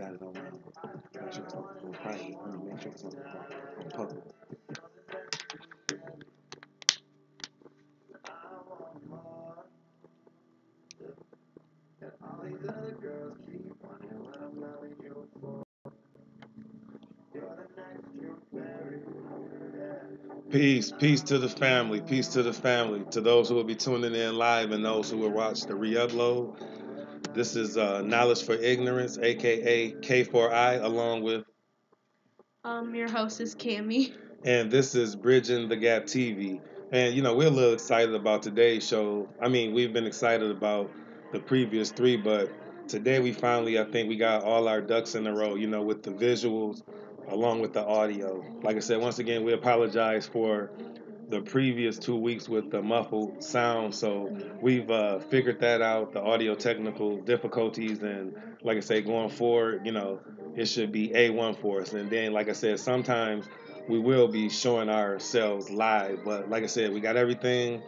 got it on matrix on private, on matrix on public. Peace to the family. Peace to the family. To those who will be tuning in live and those who will watch the re-upload. This is Knowledge for Ignorance, aka K4I, along with, Your host is Cammy. and this is Bridging the Gap TV. And we're a little excited about today's show. I mean, we've been excited about the previous three, but today we finally, I think we got all our ducks in a row, with the visuals along with the audio. Like I said, once again, we apologize for the previous 2 weeks with the muffled sound. So we've figured that out, the audio technical difficulties, and like I say, going forward, it should be A1 for us. And then, like I said, sometimes we will be showing ourselves live, but like I said, we got everything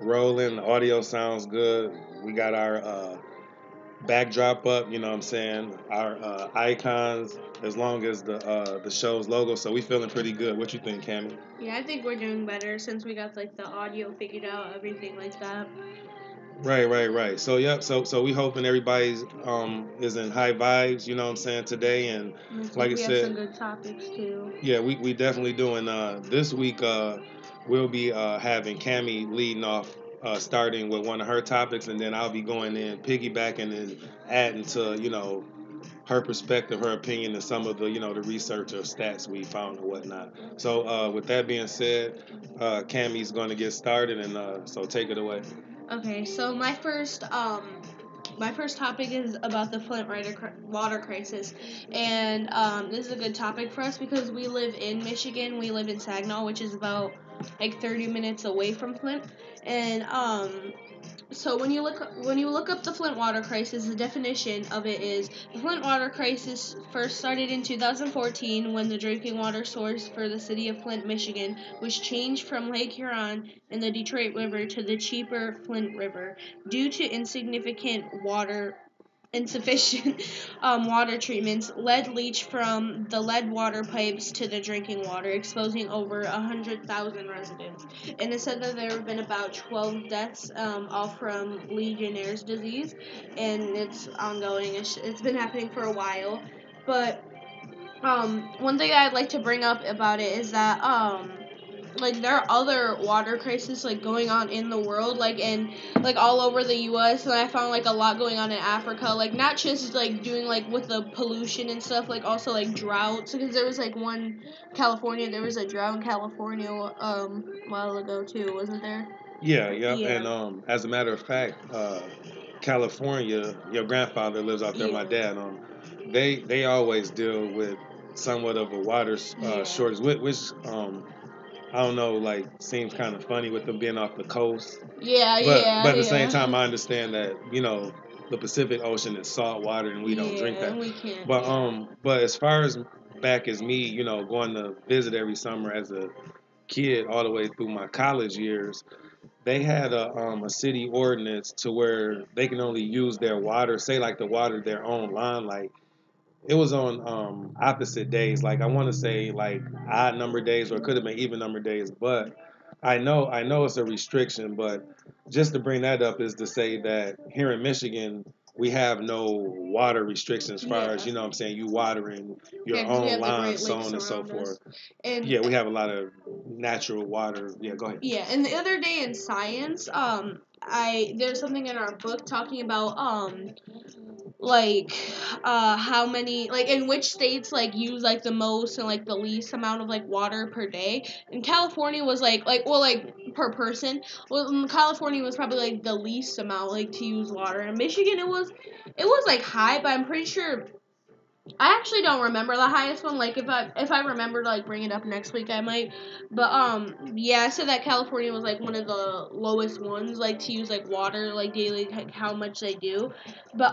rolling. The audio sounds good. We got our backdrop up, you know what I'm saying? Our icons, as long as the show's logo. So we feeling pretty good. What you think, Cammy? Yeah, I think we're doing better since we got like the audio figured out, everything like that. Right. So yep. So we hoping everybody's is in high vibes. You know what I'm saying today, and Looks like like I we have some said, good topics too. yeah, we definitely doing. This week we'll be having Cammy leading off, starting with one of her topics, and then I'll be going in piggybacking and adding to her perspective, her opinion, and some of the the research or stats we found or whatnot. So with that being said, Cammy's going to get started, and so take it away. Okay, so my first topic is about the Flint water crisis, and this is a good topic for us because we live in Michigan. We live in Saginaw, which is about like 30 minutes away from Flint, and so when you look up the Flint water crisis, the definition of it is the Flint water crisis first started in 2014 when the drinking water source for the city of Flint, Michigan, was changed from Lake Huron and the Detroit River to the cheaper Flint River due to insufficient water treatments, lead leach from the lead water pipes to the drinking water, exposing over 100,000 residents. And it said that there have been about 12 deaths, all from Legionnaire's disease, and it's ongoing. It's been happening for a while. But one thing I'd like to bring up about it is that like there are other water crises like going on in the world, like in like all over the U.S. and I found like a lot going on in Africa, like not just like doing like with the pollution and stuff, like also like droughts, because there was like there was a drought in California a while ago too, wasn't there? Yeah, yep. Yeah, And as a matter of fact, California, your grandfather lives out there. My yeah, dad. They always deal with somewhat of a water yeah, shortage, which I don't know, like seems kind of funny with them being off the coast. yeah, But yeah, at the same time, yeah. I understand that the Pacific Ocean is salt water and we don't drink Yeah, that. we can't. But Yeah, as far as back as me, going to visit every summer as a kid all the way through my college years, they had a city ordinance to where they can only use their water, say like the water their own line, like it was on opposite days. Like I want to say like odd number days, or it could have been even number days. But I know it's a restriction. But just to bring that up is to say that here in Michigan we have no water restrictions as far as yeah. what I'm saying, you watering your Yeah, because we own have the lawn, Great so Lakes on and so around forth. us, and Yeah, we have a lot of natural water. Yeah, go ahead. yeah, and the other day in science, I there's something in our book talking about like how many, like in which states like use like the most and like the least amount of like water per day. And California was like well like per person. Well, California was probably like the least amount like to use water. And Michigan it was like high, but I'm pretty sure I actually don't remember the highest one. Like if I remember to like bring it up next week, I might. But yeah, I said that California was like one of the lowest ones like to use like water like daily, like how much they do. But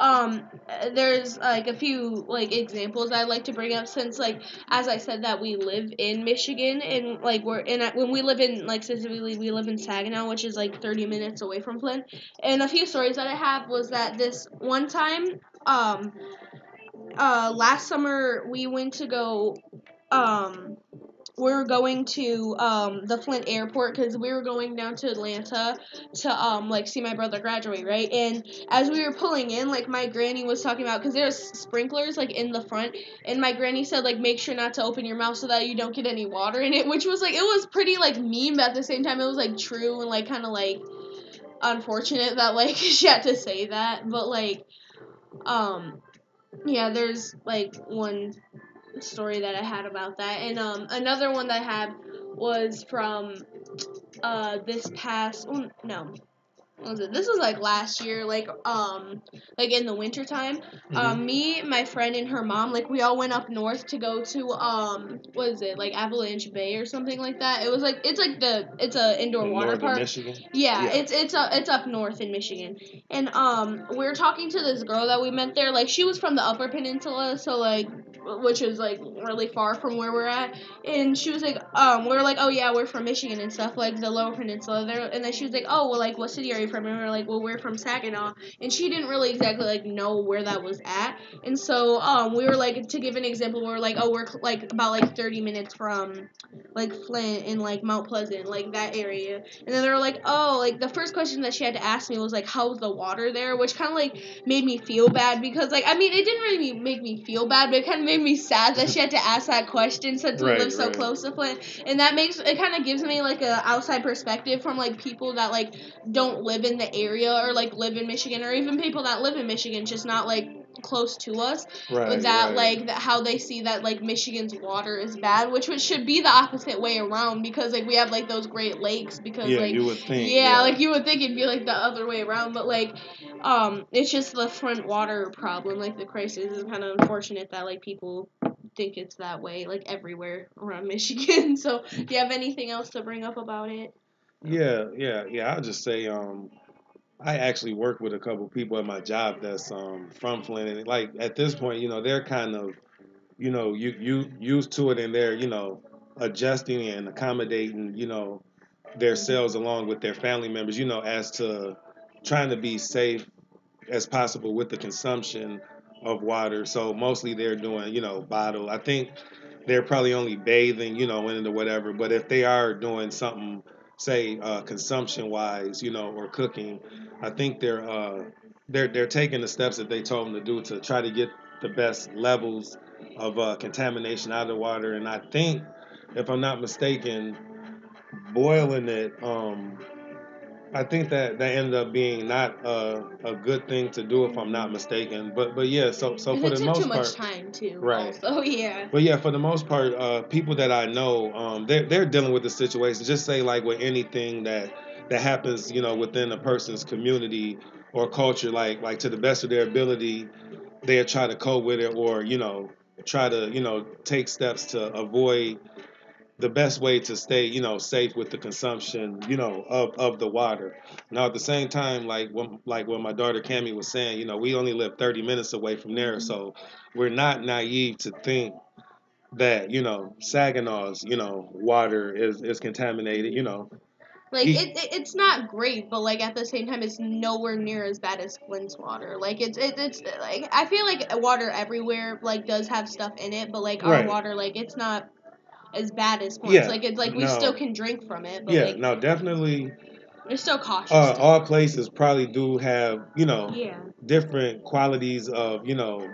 there's like a few like examples I'd like to bring up, since like as I said that we live in Michigan, and like when we live in, like specifically we live in Saginaw, which is like 30 minutes away from Flint. And a few stories that I have was that this one time um last summer we went to go um we were going to the Flint airport because we were going down to Atlanta to like see my brother graduate, right? And as we were pulling in, like my granny was talking about because there's sprinklers like in the front, and my granny said like make sure not to open your mouth so that you don't get any water in it, which was like it was pretty like mean, but at the same time it was like true and like kind of like unfortunate that like she had to say that, but like um yeah, there's like one story that I had about that. And another one that I had was from this past oh, no. What was it? This was like last year, like in the winter time. Hmm. Me, my friend, and her mom, like we all went up north to go to what is it, like Avalanche Bay or something like that. It was like it's a indoor In water northern park. Michigan. Yeah, Yeah. it's up north in Michigan, and we were talking to this girl that we met there. Like she was from the Upper Peninsula, so like which is like really far from where we're at. And she was like, we were like, oh yeah, we're from Michigan and stuff, like the Lower Peninsula there. And then she was like, oh well, like what city are you from? And we were like, well, we're from Saginaw. And she didn't really exactly like know where that was at. And so we were like, to give an example, we were like, oh, we're like about like 30 minutes from like Flint and like Mount Pleasant, like that area. And then they were like, oh, like the first question that she had to ask me was like, how's the water there? Which kind of like made me feel bad because like I mean it didn't really make me feel bad, but it kind of made me sad that she had to ask that question since we live Right, so right. close to Flint. And that makes it kind of gives me like a outside perspective from like people that like don't live in the area or like live in Michigan, or even people that live in Michigan just not like close to us, Right, that right. like that how they see that like Michigan's water is bad, which should be the opposite way around because like we have like those Great Lakes, because Yeah, like you would think, yeah, yeah. like you would think it'd be like the other way around, but like it's just the front water problem, like the crisis is kind of unfortunate that like people think it's that way like everywhere around Michigan. So do you have anything else to bring up about it? Yeah, yeah, yeah. I'll just say, I actually work with a couple people at my job that's from Flint, and like at this point, they're kind of, you used to it, and they're, adjusting and accommodating, their selves along with their family members, as to trying to be safe as possible with the consumption of water. So mostly they're doing, bottle. I think they're probably only bathing, in it or whatever. But if they are doing something, say consumption wise, or cooking, I think they're taking the steps that they told them to do to try to get the best levels of contamination out of the water. And I think, if I'm not mistaken, boiling it. I think that ended up being not a good thing to do, if I'm not mistaken. But yeah, so And for it the took too most much part, time too, right. also. Yeah. But yeah, for the most part, people that I know, they're dealing with the situation. Just say like with anything that happens, within a person's community or culture, like to the best of their ability, they'll try to cope with it, or try to take steps to avoid the best way to stay, safe with the consumption, of the water. Now, at the same time, like what my daughter Cami was saying, we only live 30 minutes away from there, Hmm. so we're not naive to think that, Saginaw's, water is contaminated, Like E- it's not great, but like at the same time, it's nowhere near as bad as Flint's water. Like it's like I feel like water everywhere like does have stuff in it, but like our right. water, like it's not as bad as Flint's. Yeah. Like it's like we still No. can drink from it, but Yeah. like No. Definitely. we're still cautious All still. places probably do have, Yeah. different qualities of,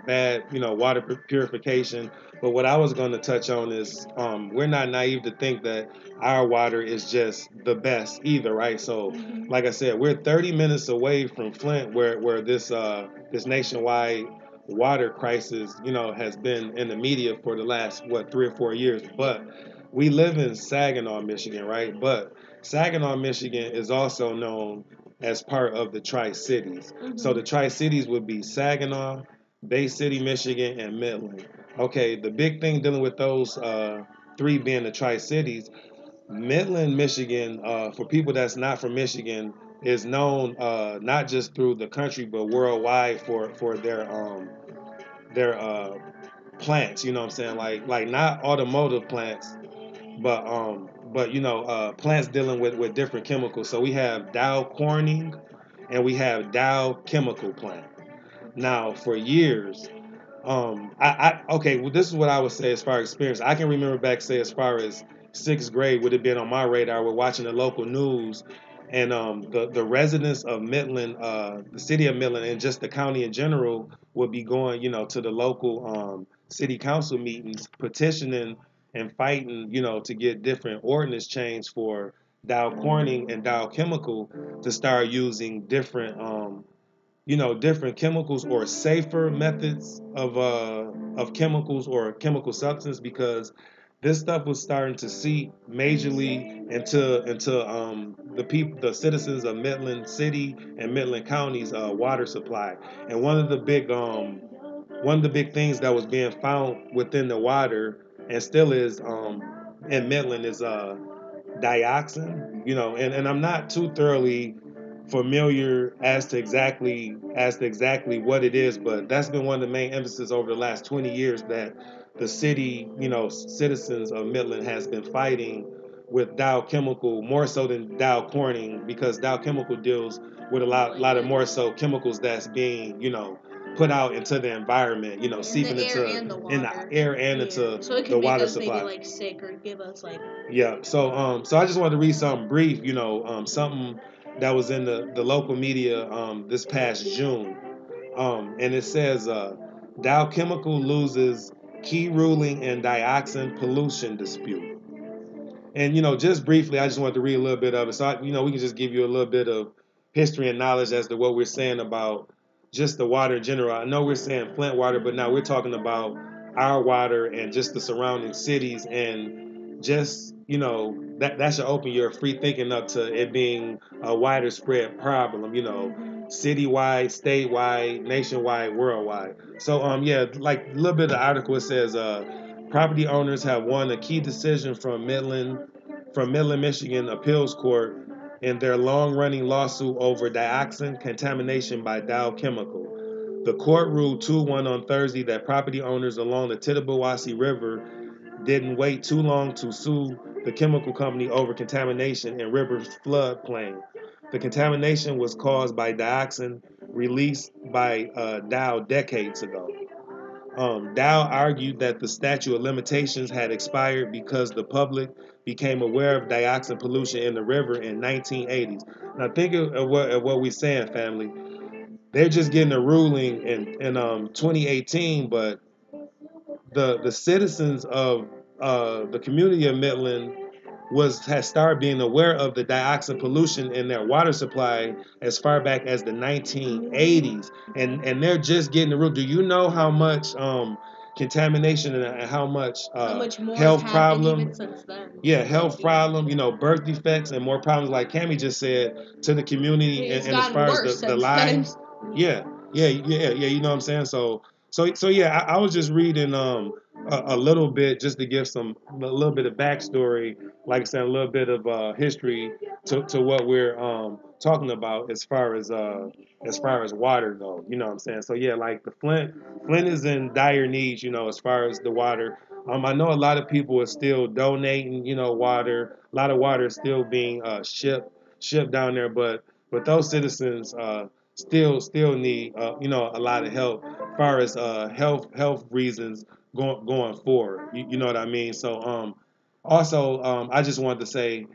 bad, water purification. But what I was going to touch on is, we're not naive to think that our water is just the best either, right? So, Hmm. like I said, we're 30 minutes away from Flint, where this nationwide water crisis, has been in the media for the last, what, 3 or 4 years. But we live in Saginaw, Michigan, right? But Saginaw, Michigan is also known as part of the Tri Cities. So the Hmm. Tri Cities would be Saginaw, Bay City, Michigan, and Midland. Okay, the big thing dealing with those three being the Tri Cities, Midland, Michigan, for people that's not from Michigan, is known not just through the country but worldwide for their plants. You know what I'm saying? Like not automotive plants, but plants dealing with different chemicals. So we have Dow Corning and we have Dow Chemical Plant. Now, for years, Okay. Well, this is what I would say as far as experience. I can remember back, say, as far as sixth grade would have been on my radar. We're watching the local news, and the residents of Midland, the city of Midland, and just the county in general would be going, to the local city council meetings, petitioning and fighting, to get different ordinance changed for Dow Corning and Dow Chemical to start using different chemicals or safer methods of chemicals or chemical substance because this stuff was starting to seep majorly into the citizens of Midland City and Midland counties water supply. And one of the big things that was being found within the water and still is in Midland is dioxin, and I'm not too thoroughly familiar as to exactly what it is, but that's been one of the main emphasis over the last 20 years that the city, citizens of Midland has been fighting with Dow Chemical more so than Dow Corning because Dow Chemical deals with a lot of more so chemicals that's being, put out into the environment, In the seeping air into and the in the water. air and Yeah. into So it the could make water us maybe supply. like sick or give us like. Yeah. So I just wanted to read something brief. Something that was in the local media this past June. And it says Dow Chemical loses key ruling in dioxin pollution dispute. And just briefly, I just wanted to read a little bit of it. So we can just give you a little bit of history and knowledge as to what we're saying about just the water in general. I know we're saying Flint water, but now we're talking about our water and just the surrounding cities and just that should open your free thinking up to it being a wider spread problem. Citywide, statewide, nationwide, worldwide. So yeah, like a little bit of the article it says property owners have won a key decision from Midland, Michigan appeals court in their long-running lawsuit over dioxin contamination by Dow Chemical. The court ruled 2-1 on Thursday that property owners along the Tittabawassee River didn't wait too long to sue the chemical company over contamination in river's floodplain. The contamination was caused by dioxin released by Dow decades ago. Dow argued that the statute of limitations had expired because the public became aware of dioxin pollution in the river in 1980s. Now think of what we're saying, family. They're just getting a ruling in 2018, but the citizens of the community of Midland has started being aware of the dioxin pollution in their water supply as far back as the 1980s, and they're just getting the root. Do you know how much contamination and how much How much more has health happened problem? even since then? Yeah, health problem. Birth defects and more problems, like Cammy just said, to the community, It's and as gotten far as worse the since then. lives. Yeah, yeah, yeah, yeah. You know what I'm saying? So yeah, I was just reading a little bit just to give a little bit of backstory, like I said, a little bit of history to what we're talking about as far as water go. You know what I'm saying? So yeah, like the Flint is in dire needs. As far as the water. I know a lot of people are still donating, water. A lot of water is still being shipped down there, but those citizens still need a lot of help as far as health reasons going forward. You know what I mean? So also I just wanted to say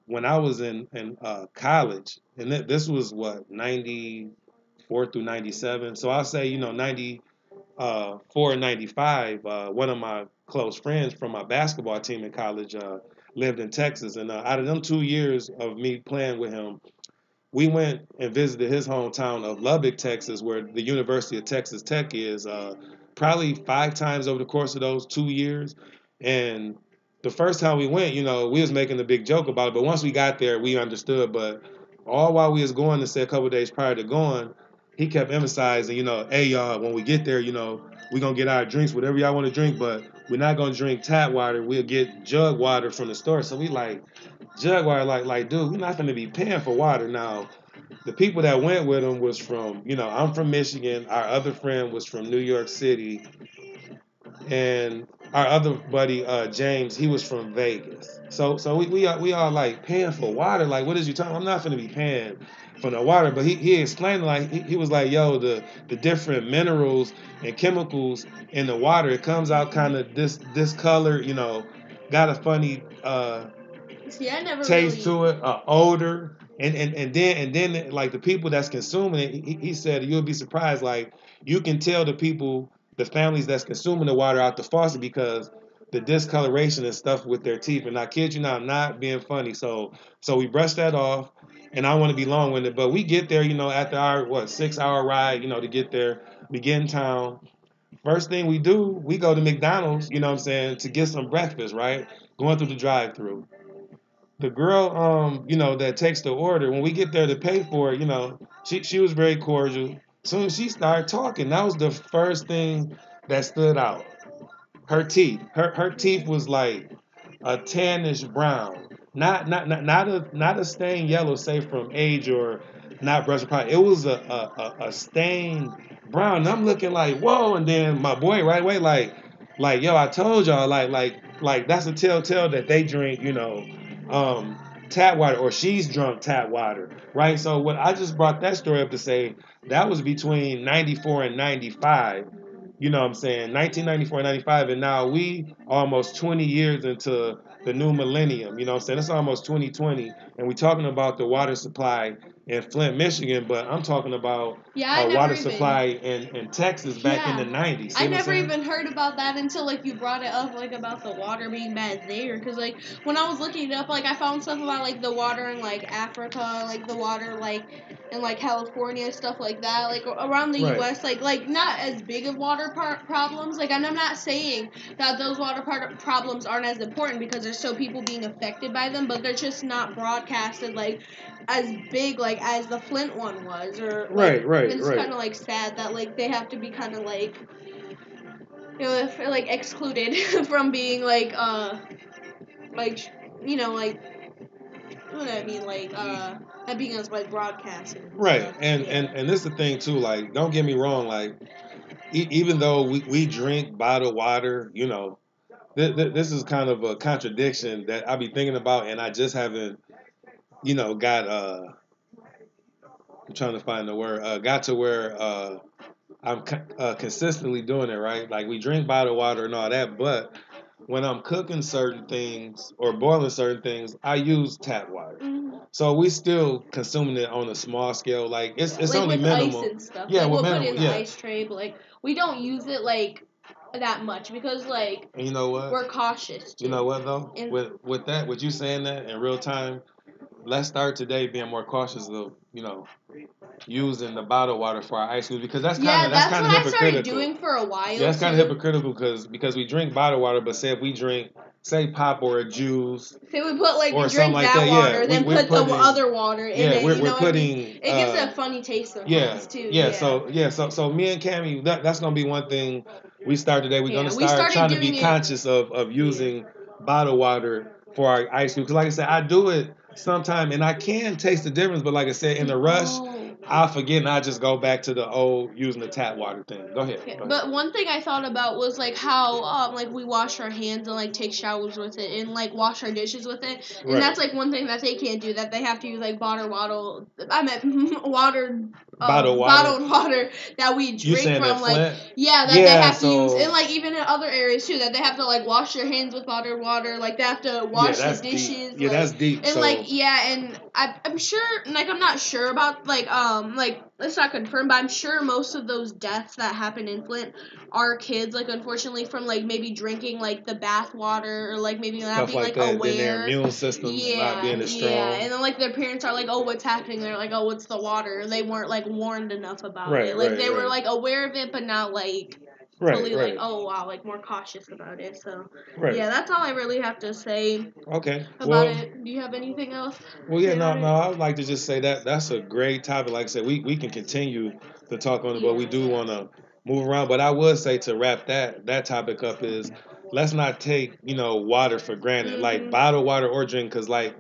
when I was in college, and this was what 94 through 97. So I'll say 495, one of my close friends from my basketball team in college lived in Texas. And out of them 2 years of me playing with him, we went and visited his hometown of Lubbock, Texas, where the University of Texas Tech is, probably 5 times over the course of those 2 years. And the first time we went, we was making a big joke about it, but once we got there, we understood. But all while we was going, to say a couple of days prior to going, he kept emphasizing, hey y'all, when we get there, we gonna get our drinks, whatever y'all want to drink, but we're not gonna drink tap water. We'll get jug water from the store. So we like jug water, like, dude, we're not gonna be paying for water now. The people that went with him was from, I'm from Michigan. Our other friend was from New York City, and our other buddy James, he was from Vegas. So we all like paying for water. Like, what is you talking? I'm not gonna be paying from the water. But he explained like he was like, yo, the different minerals and chemicals in the water, it comes out kind of this color, got a funny See, I never taste really. to it, odor, and then like the people that's consuming it, he said you'll be surprised. Like you can tell the families that's consuming the water out the faucet because the discoloration and stuff with their teeth. And I kid you not, I'm not being funny. So we brush that off, and I want to be long winded, but we get there, after our 6 hour ride, to get there. We get in town. First thing we do, we go to McDonald's, you know what I'm saying, to get some breakfast, right? Going through the drive through the girl that takes the order, when we get there to pay for it, she was very cordial. Soon as she started talking, that was the first thing that stood out. Her teeth. Her teeth was like a tannish brown. Not a stained yellow, say from age or not brushing product. It was a stained brown. And I'm looking like, whoa, and then my boy right away like yo, I told y'all, like that's a telltale that they drink, tap water, or she's drunk tap water, right? So what I just brought that story up to say, that was between 94 and 95. You know what I'm saying? 1994 and 95, and now we almost 20 years into the new millennium. You know what I'm saying? It's almost 2020, and we're talking about the water supply in Flint, Michigan, but I'm talking about Yeah, I never water even. supply in Texas back in Yeah. the 90s. See I what I'm never saying? even heard about that until like you brought it up like about the water being bad there cuz like when I was looking it up like I found stuff about like the water in like Africa, like the water like in like California, stuff like that, like around the Right. US, like not as big of water problems, like, and I'm not saying that those water problems aren't as important because there's still people being affected by them, but they're just not broadcasted like as big like as the Flint one was, or like Right, right, it's right. kind of like sad that like they have to be kind of like like excluded from being like like what I mean not being as like broadcasted and Right. stuff. And Yeah. and and this is the thing too, like don't get me wrong, like even though we drink bottled water, this is kind of a contradiction that I be thinking about, and I just haven't, got I'm trying to find the word, got to where I'm consistently doing it, right? Like we drink bottled water and all that, but when I'm cooking certain things or boiling certain things, I use tap water. Hmm. So we still consuming it on a small scale. Like it's Yeah, it's like only with ice minimal. and stuff. Yeah, Like well we'll put it minimal. in the Yeah. ice tray, but like we don't use it like that much because like And you know what? we're cautious You know too. what though? And With you saying that in real time, let's start today being more cautious of using the bottled water for our ice cream, because that's kind yeah, of that's that's kind of what I started hypocritical. doing for a Yeah, while that's kind of too. hypocritical because we drink bottled water, but say if we drink, say, pop or a juice Say we put or like something drink like that that, yeah, water, then we're put the putting, other water in yeah, it. we're, You we're know what I mean? putting, It gives it a funny taste yeah, sometimes too. yeah. Yeah, So me and Cammy, that's gonna be one thing we start today. We're gonna yeah. We start started trying to be doing it. conscious of Yeah, using bottled water for our ice cream. Because like I said, I do it sometime and I can taste the difference. But like I said, in the rush, oh. I forget and I just go back to the old using the tap water thing. Go ahead. Okay. Go ahead. But one thing I thought about was like how like we wash our hands and like take showers with it and like wash our dishes with it, and Right. that's like one thing that they can't do, that they have to use like water Bottled water. bottled water that we You drink saying that from, like, Flint? yeah, that they Yeah. have to use, and So like even in other areas too, that they have to like wash their hands with bottled water, like they have to yeah, wash the that's deep. dishes, Yeah, like, that's deep. and like, So yeah, and I'm sure, like, I'm not sure about like it's not confirmed, but I'm sure most of those deaths that happen in Flint are kids, like, unfortunately, from like maybe drinking like the bath water, or like maybe not stuff being like like that. Then their aware. immune systems not Yeah, being as yeah, strong. and then like their parents are like, oh, what's happening? They're like, oh, it's the water. They weren't like warned enough about Right. it. Like Right. they were Right. like aware of it, but not like Right. fully like, Right. oh wow, like more cautious about it. So Right. yeah, that's all I really have to say Okay. about it. Do you have anything else Well, to yeah, say no, about no. it? I would like to just say that that's a great topic. Like I said, we can continue to talk on it, but we Yeah, do yeah. want to move around. But I would say to wrap that topic up is let's not take water for granted, like Mhm. bottled water or drink, because like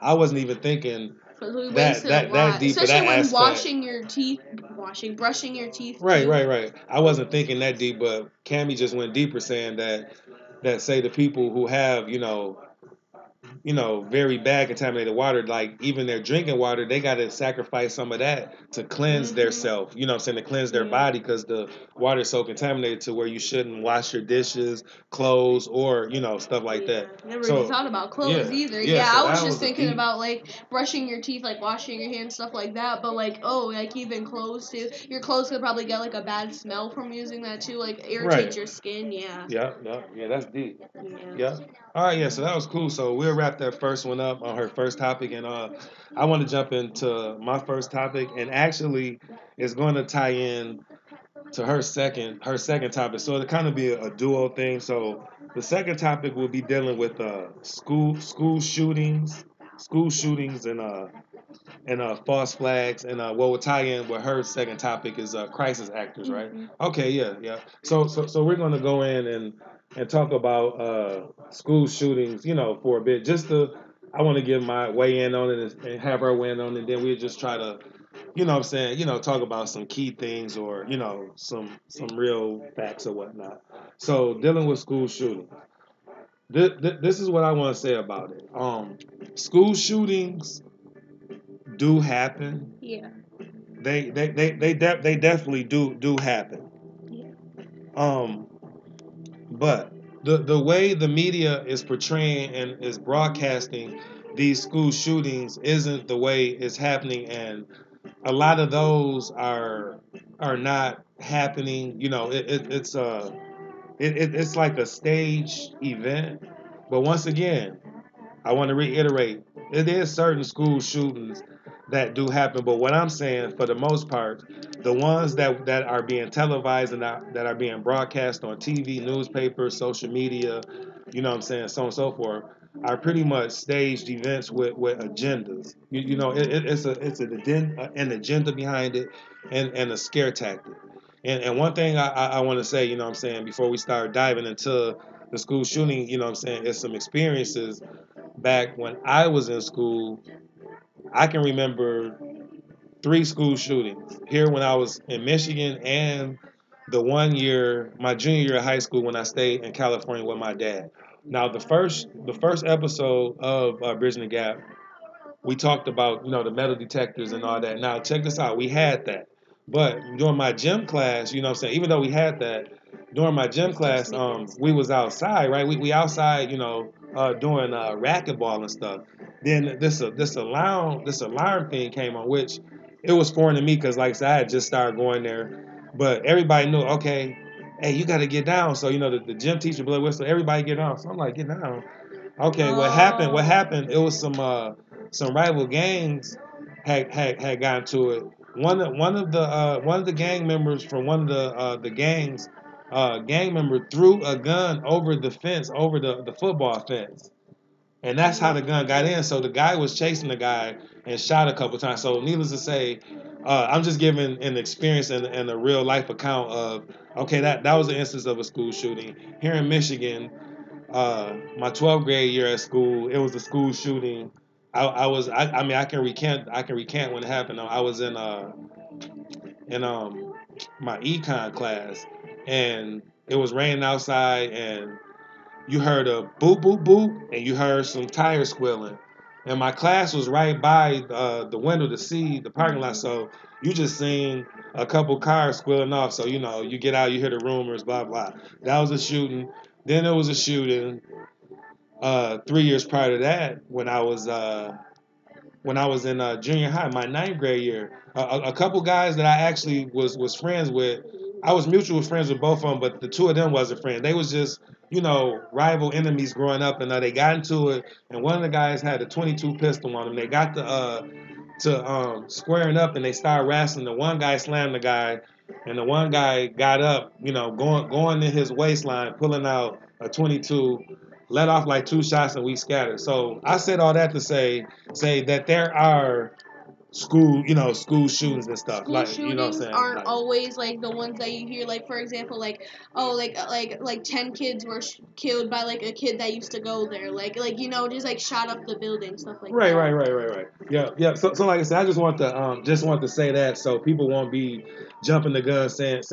I wasn't even thinking Because we that wasted a that lot, deep of especially that when aspect. brushing your teeth Right, too. right, right. I wasn't thinking that deep, but Cammy just went deeper, saying that say the people who have very bad contaminated water. Like even their drinking water, they got to sacrifice some of that to cleanse their Mhm. self. You know what I'm saying? To cleanse their Yeah. body because the water is so contaminated to where you shouldn't wash your dishes, clothes, or stuff like Yeah. that. Never even So thought about clothes yeah, either. yeah. Yeah, So I was that just was a thinking deep. about like brushing your teeth, like washing your hands, stuff like that. But like, oh, like even clothes too. Your clothes could probably get like a bad smell from using that too. Like irritates Right. your skin. Yeah. Yeah, yeah, yeah. That's deep. Yeah. Yeah. All right. Yeah. So that was cool. So we'll wrap that first one up on her first topic, and I want to jump into my first topic, and actually, it's going to tie in to her second topic. So it'll kind of be a duo thing. So the second topic will be dealing with school shootings, and false flags, and what will tie in with her second topic is crisis actors, right? Mhm. Okay, yeah, yeah. So we're gonna go in and talk about school shootings, for a bit. I want to give my weigh in on it and have her weigh in on it. And then we'll just try to, what I'm saying, talk about some key things or some real facts or whatnot. So dealing with school shootings, this is what I want to say about it. School shootings do happen. Yeah. They definitely do happen. Yeah. Um, but the way the media is portraying and is broadcasting these school shootings isn't the way it's happening, and a lot of those are not happening. It's like a staged event. But once again, I want to reiterate, it is certain school shootings that do happen, but what I'm saying, for the most part, the ones that are being televised and that are being broadcast on TV, newspapers, social media, what I'm saying, so on and so forth, are pretty much staged events with agendas. It's an agenda behind it, and a scare tactic. And one thing I want to say, what I'm saying, before we start diving into the school shooting, what I'm saying, is some experiences back when I was in school. I can remember three school shootings here when I was in Michigan, and the one year, my junior year of high school, when I stayed in California with my dad. Now, the first episode of Bridging the Gap, we talked about the metal detectors and all that. Now check this out, we had that, but during my gym class, what I'm saying, even though we had that during my We gym still class, sneak in we stuff. was outside, right? We outside, doing racquetball and stuff. Then this alarm thing came on, which it was foreign to me because, like I said, I had just started going there, but everybody knew, okay, hey, you got to get down. So the gym teacher blew a whistle, everybody get down. So I'm like, get down. Okay, what happened? What Oh. happened? It was some rival gangs had gotten to it. One of the gang members from one of the gangs, gang member threw a gun over the fence, over the football fence, and that's how the gun got in. So the guy was chasing the guy and shot a couple times. So needless to say, I'm just giving an experience and a real life account of, okay, that was an instance of a school shooting here in Michigan. My 12th grade year at school, it was a school shooting. I mean, I can recant when it happened. I was in my econ class, and it was raining outside, and you heard a boop boop boop, and you heard some tires squealing. And my class was right by the window to see the parking lot, so you just seen a couple cars squealing off. So you get out, you hear the rumors, blah blah. That was a shooting. Then there was a shooting 3 years prior to that, when I was in junior high, my ninth grade year. A couple guys that I actually was friends with. I was mutual friends with both of them, but the two of them wasn't friends. They was just rival enemies growing up, and they got into it. And one of the guys had a 22 pistol on him. They got to squaring up, and they started wrestling. The one guy slammed the guy, and the one guy got up, going in his waistline, pulling out a 22, let off like two shots, and we scattered. So I said all that to say that there are school shootings and stuff, School like what I'm shootings saying, aren't like. always like the ones that you hear, like for example, like oh like 10 kids were killed by like a kid that used to go there, like just like shot up the building, stuff like Right, right, that. right, right, right. Yeah, yeah. So like I said, I just want to say that so people won't be jumping the gun saying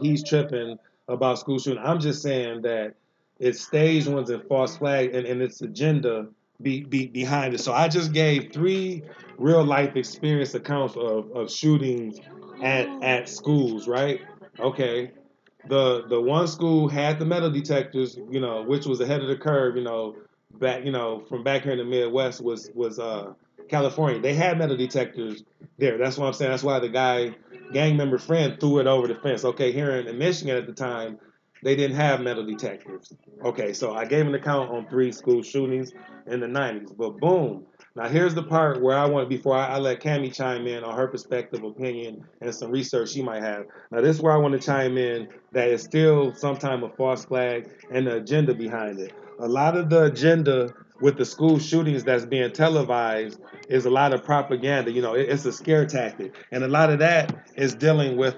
he's tripping about school shooting. I'm just saying that it's staged ones and false flag and its agenda behind it. So I just gave three real life experience accounts of shootings at schools, right? Okay. The one school had the metal detectors, which was ahead of the curve, back from back here in the Midwest was California. They had metal detectors there. That's what I'm saying. That's why the gang member friend threw it over the fence. Okay, here in Michigan at the time, they didn't have metal detectors. Okay, so I gave an account on three school shootings in the 90s. But boom, now here's the part where I want before I let Cammy chime in on her perspective, opinion, and some research she might have. Now this is where I want to chime in that is still sometimes a false flag and the agenda behind it. A lot of the agenda with the school shootings that's being televised is a lot of propaganda. It's a scare tactic, and a lot of that is dealing with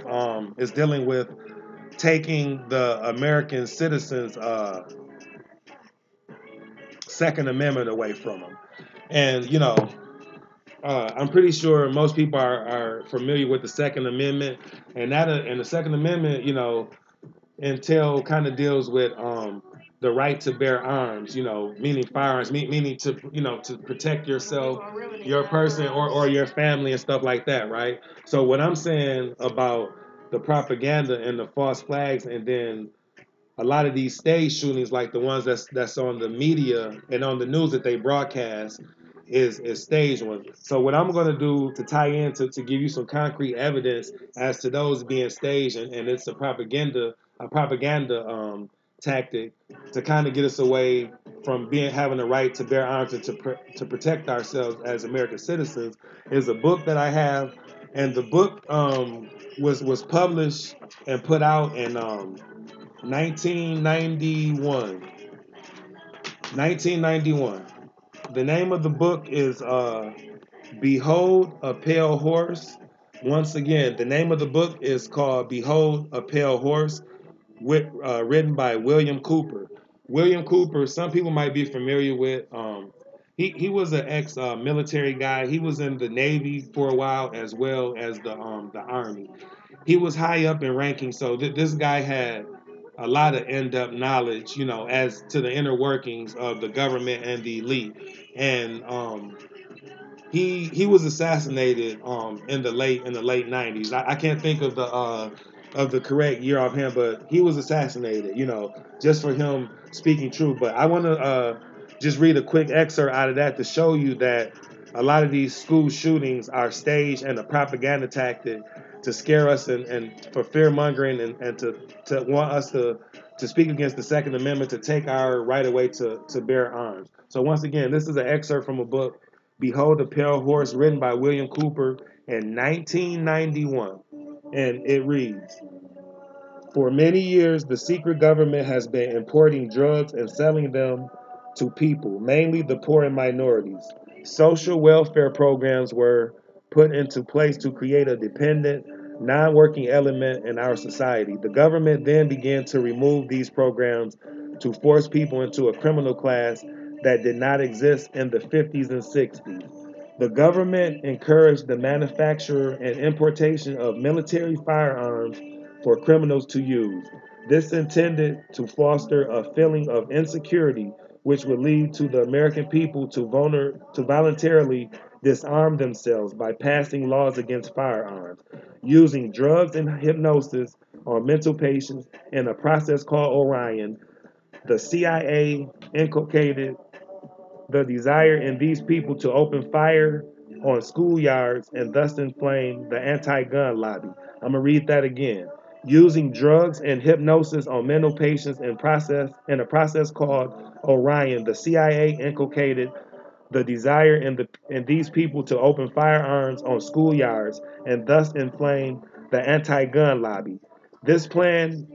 taking the American citizens' Second Amendment away from them. And I'm pretty sure most people are familiar with the Second Amendment, and the Second Amendment, entail kind of deals with the right to bear arms, meaning firearms, meaning to protect yourself, your person, or your family and stuff like that, right? So what I'm saying about the propaganda and the false flags, and then a lot of these stage shootings, like the ones that's on the media and on the news that they broadcast, is staged ones. So what I'm going to do to tie in to give you some concrete evidence as to those being staged, and it's a propaganda tactic to kind of get us away from being having the right to bear arms and to protect ourselves as American citizens, is a book that I have, and the book was published and put out in 1991. 1991. The name of the book is Behold a Pale Horse. Once again, the name of the book is called Behold a Pale Horse, written by William Cooper. William Cooper, some people might be familiar with. He was an ex-military guy. He was in the Navy for a while as well as the Army. He was high up in ranking, so this guy had a lot of in-depth knowledge, as to the inner workings of the government and the elite. And he was assassinated in the late 90s. I can't think of the correct year offhand, but he was assassinated. Just for him speaking truth. But I want to just read a quick excerpt out of that to show you that a lot of these school shootings are staged and a propaganda tactic to scare us and for fear mongering, and to want us to speak against the Second Amendment, to take our right away to bear arms. So once again, this is an excerpt from a book, Behold the Pale Horse, written by William Cooper in 1991. And it reads: For many years, the secret government has been importing drugs and selling them to people, mainly the poor and minorities. Social welfare programs were put into place to create a dependent, non working element in our society. The government then began to remove these programs to force people into a criminal class that did not exist in the 50s and 60s. The government encouraged the manufacture and importation of military firearms for criminals to use. This intended to foster a feeling of insecurity, which would lead to the American people to voluntarily disarm themselves by passing laws against firearms, using drugs and hypnosis on mental patients in a process called Orion. The CIA inculcated the desire in these people to open fire on schoolyards and thus inflame the anti-gun lobby. I'm gonna read that again. Using drugs and hypnosis on mental patients in a process called Orion, the CIA inculcated the desire in these people to open firearms on schoolyards and thus inflame the anti-gun lobby. This plan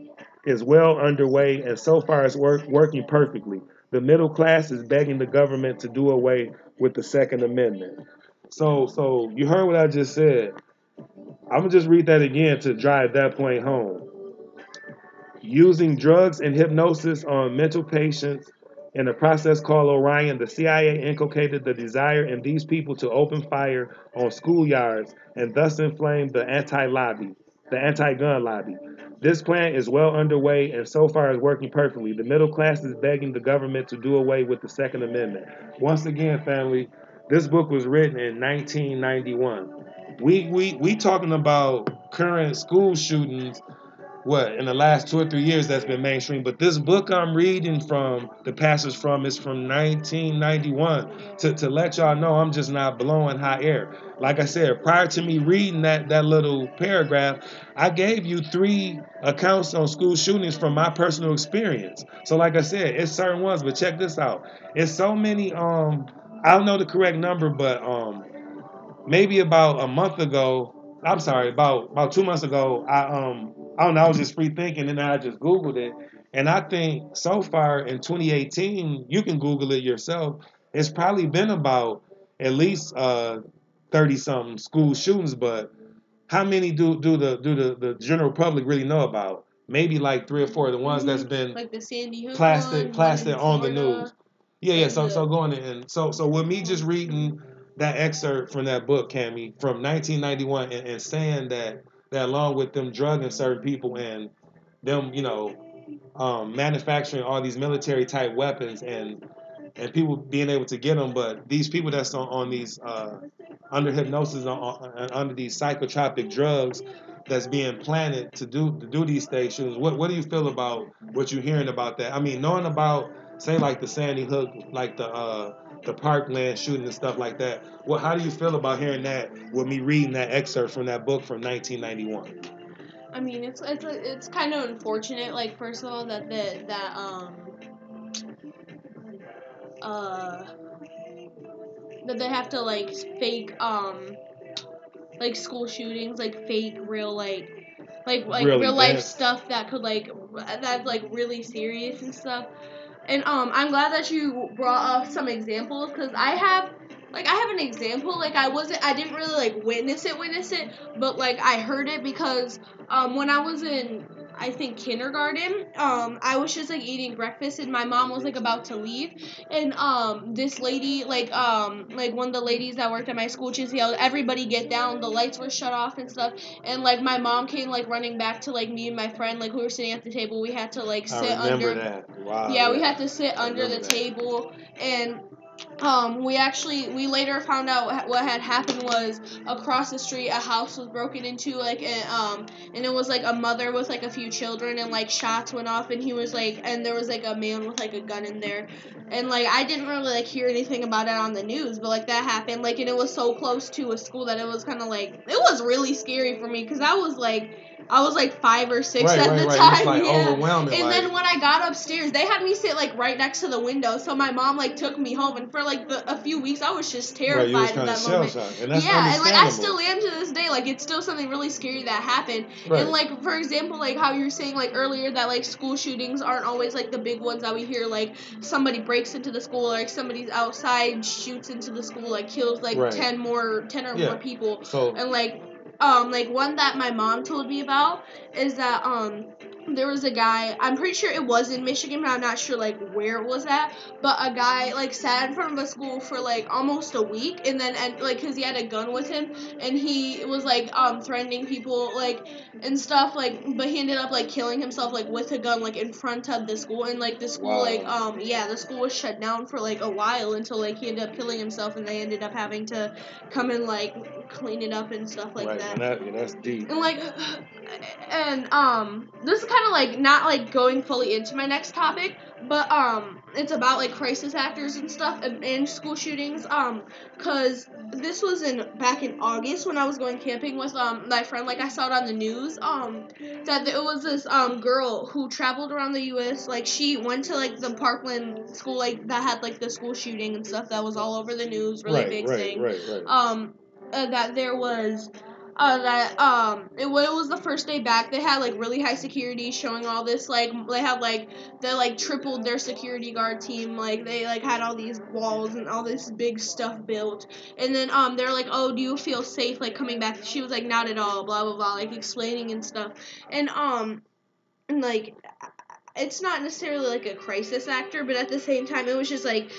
is well underway and so far is working perfectly. The middle class is begging the government to do away with the Second Amendment. So you heard what I just said. I'm gonna just read that again to drive that point home. Using drugs and hypnosis on mental patients in a process called Orion, the CIA inculcated the desire in these people to open fire on schoolyards and thus inflame the anti lobby. the anti-gun lobby. This plan is well underway and so far is working perfectly. The middle class is begging the government to do away with the Second Amendment. Once again, family, this book was written in 1991. We talking about current school shootings what in the last 2 or 3 years that's been mainstream. But this book I'm reading from the passage from is from 1991 to let y'all know I'm just not blowing hot air. Like I said, prior to me reading that little paragraph, I gave you three accounts on school shootings from my personal experience. So like I said, it's certain ones, but check this out. It's so many I don't know the correct number, but maybe about a month ago. I'm sorry, about 2 months ago. I don't know. I was just free thinking, and then I just Googled it, and I think so far in 2018, you can Google it yourself. It's probably been about at least 30 something school shootings, but how many do the general public really know about? Maybe like three or four of the ones that's been like the Sandy Hook plastered in on the news. Florida, Yeah. like So the going and so with me just reading that excerpt from that book, Cammy, from 1991, and saying that along with them drugging certain people and them, manufacturing all these military type weapons and people being able to get them, but these people that's on these under hypnosis under these psychotropic drugs that's being planted to do these stations. What do you feel about what you're hearing about that? I mean, knowing about say like the Sandy Hook, like the Parkland shooting and stuff like that. How do you feel about hearing that with me reading that excerpt from that book from 1991? I mean, it's kind of unfortunate. Like, first of all, uh that they have to like fake like school shootings, like fake real like Real real life events. stuff that could like that's like really serious and stuff. And I'm glad that you brought up some examples because I have an example. Like I didn't really like witness it, but like I heard it because when I was in I think kindergarten, I was just like eating breakfast and my mom was like about to leave, and this lady like one of the ladies that worked at my school just yelled, "Everybody get down!" The lights were shut off and stuff, and like my mom came like running back to like me and my friend like who were sitting at the table. We had to like I sit remember under. that. Wow, Yeah, we yeah. had to sit I under the remember that. table, and we later found out what had happened was across the street a house was broken into and it was like a mother with like a few children, and like shots went off, and he was like, and there was like a man with like a gun in there, and like I didn't really like hear anything about it on the news, but like that happened, like, and it was so close to a school that it was kind of like it was really scary for me because I was like 5 or 6 Right, at right, the right. And it's time, like yeah. overwhelming. And Like, then when I got upstairs, they had me sit like right next to the window. So my mom like took me home, and for like a few weeks, I was just right, you was terrified in kind of that shell moment. shocked, and that's Yeah, and like I understandable. still am to this day. Like it's still something really scary that happened. And Right. like for example, like how you were saying like earlier that like school shootings aren't always like the big ones that we hear. Like somebody breaks into the school, or like somebody's outside shoots into the school, like kills like Right. 10 or more Yeah. people, So and like one that my mom told me about is that there was a guy, I'm pretty sure it was in Michigan, but I'm not sure like where it was at, but a guy like sat in front of a school for like almost a week, and like cuz he had a gun with him, and he was like threatening people like and stuff, like, but he ended up like killing himself like with a gun like in front of the school, and like the school like wow. yeah, the school was shut down for like a while until like he ended up killing himself, and they ended up having to come and like clean it up and stuff like Right, that. and that's deep. And like and this is kind of like not like going fully into my next topic, but it's about like crisis actors and stuff and school shootings, cuz this was in back in August when I was going camping with my friend. Like I saw it on the news that it was this girl who traveled around the US. Like she went to like the Parkland school, like that had like the school shooting and stuff that was all over the news, really Right, big right, thing. right, right. That there was that it was the first day back. They had like really high security, showing all this like they had like they like tripled their security guard team. Like they like had all these walls and all this big stuff built. And then they're like, "Oh, do you feel safe like coming back?" She was like, "Not at all." Blah blah blah, like explaining and stuff. And and like it's not necessarily like a crisis actor, but at the same time, it was just like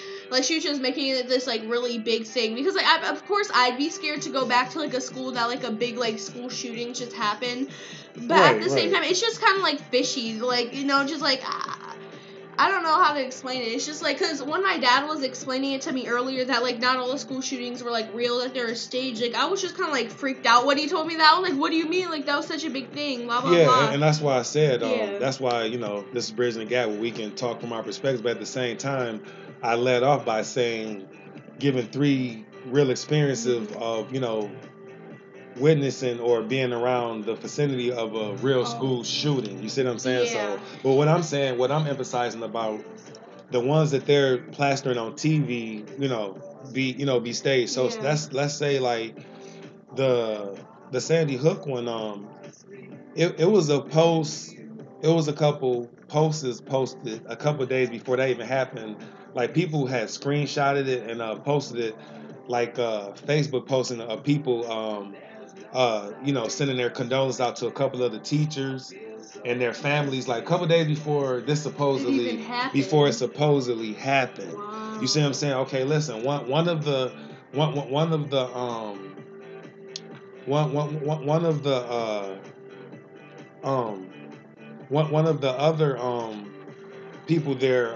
she was just making it this like really big thing because like of course I'd be scared to go back to like a school that like a big like school shooting just happened, but at Right, the same right. time, it's just kind of like fishy, like just like. I don't know how to explain it. It's just like because when my dad was explaining it to me earlier that like not all the school shootings were like real, that they're staged. Like I was just kind of like freaked out when he told me that. I was like, "What do you mean? Like that was such a big thing." Blah blah Yeah, blah. and that's why I said Yeah. that's why this is bridging the gap where we can talk from our perspectives, but at the same time, I led off by saying giving three real experiences Mhm. of witnessing or being around the vicinity of a real Oh. school shooting. You see what I'm saying? Yeah. So, but what I'm saying, what I'm emphasizing about the ones that they're plastering on TV, be staged. So Yeah. that's let's say like the the Sandy Hook one. It was a post. It was a couple posts posted a couple of days before that even happened. Like people had screenshotted it and posted it, like Facebook posting of people, sending their condolences out to a couple of the teachers and their families, like a couple of days It even before it happened. supposedly happened. You see what I'm Wow. saying? Okay, listen. One of the one of the um one of the other people there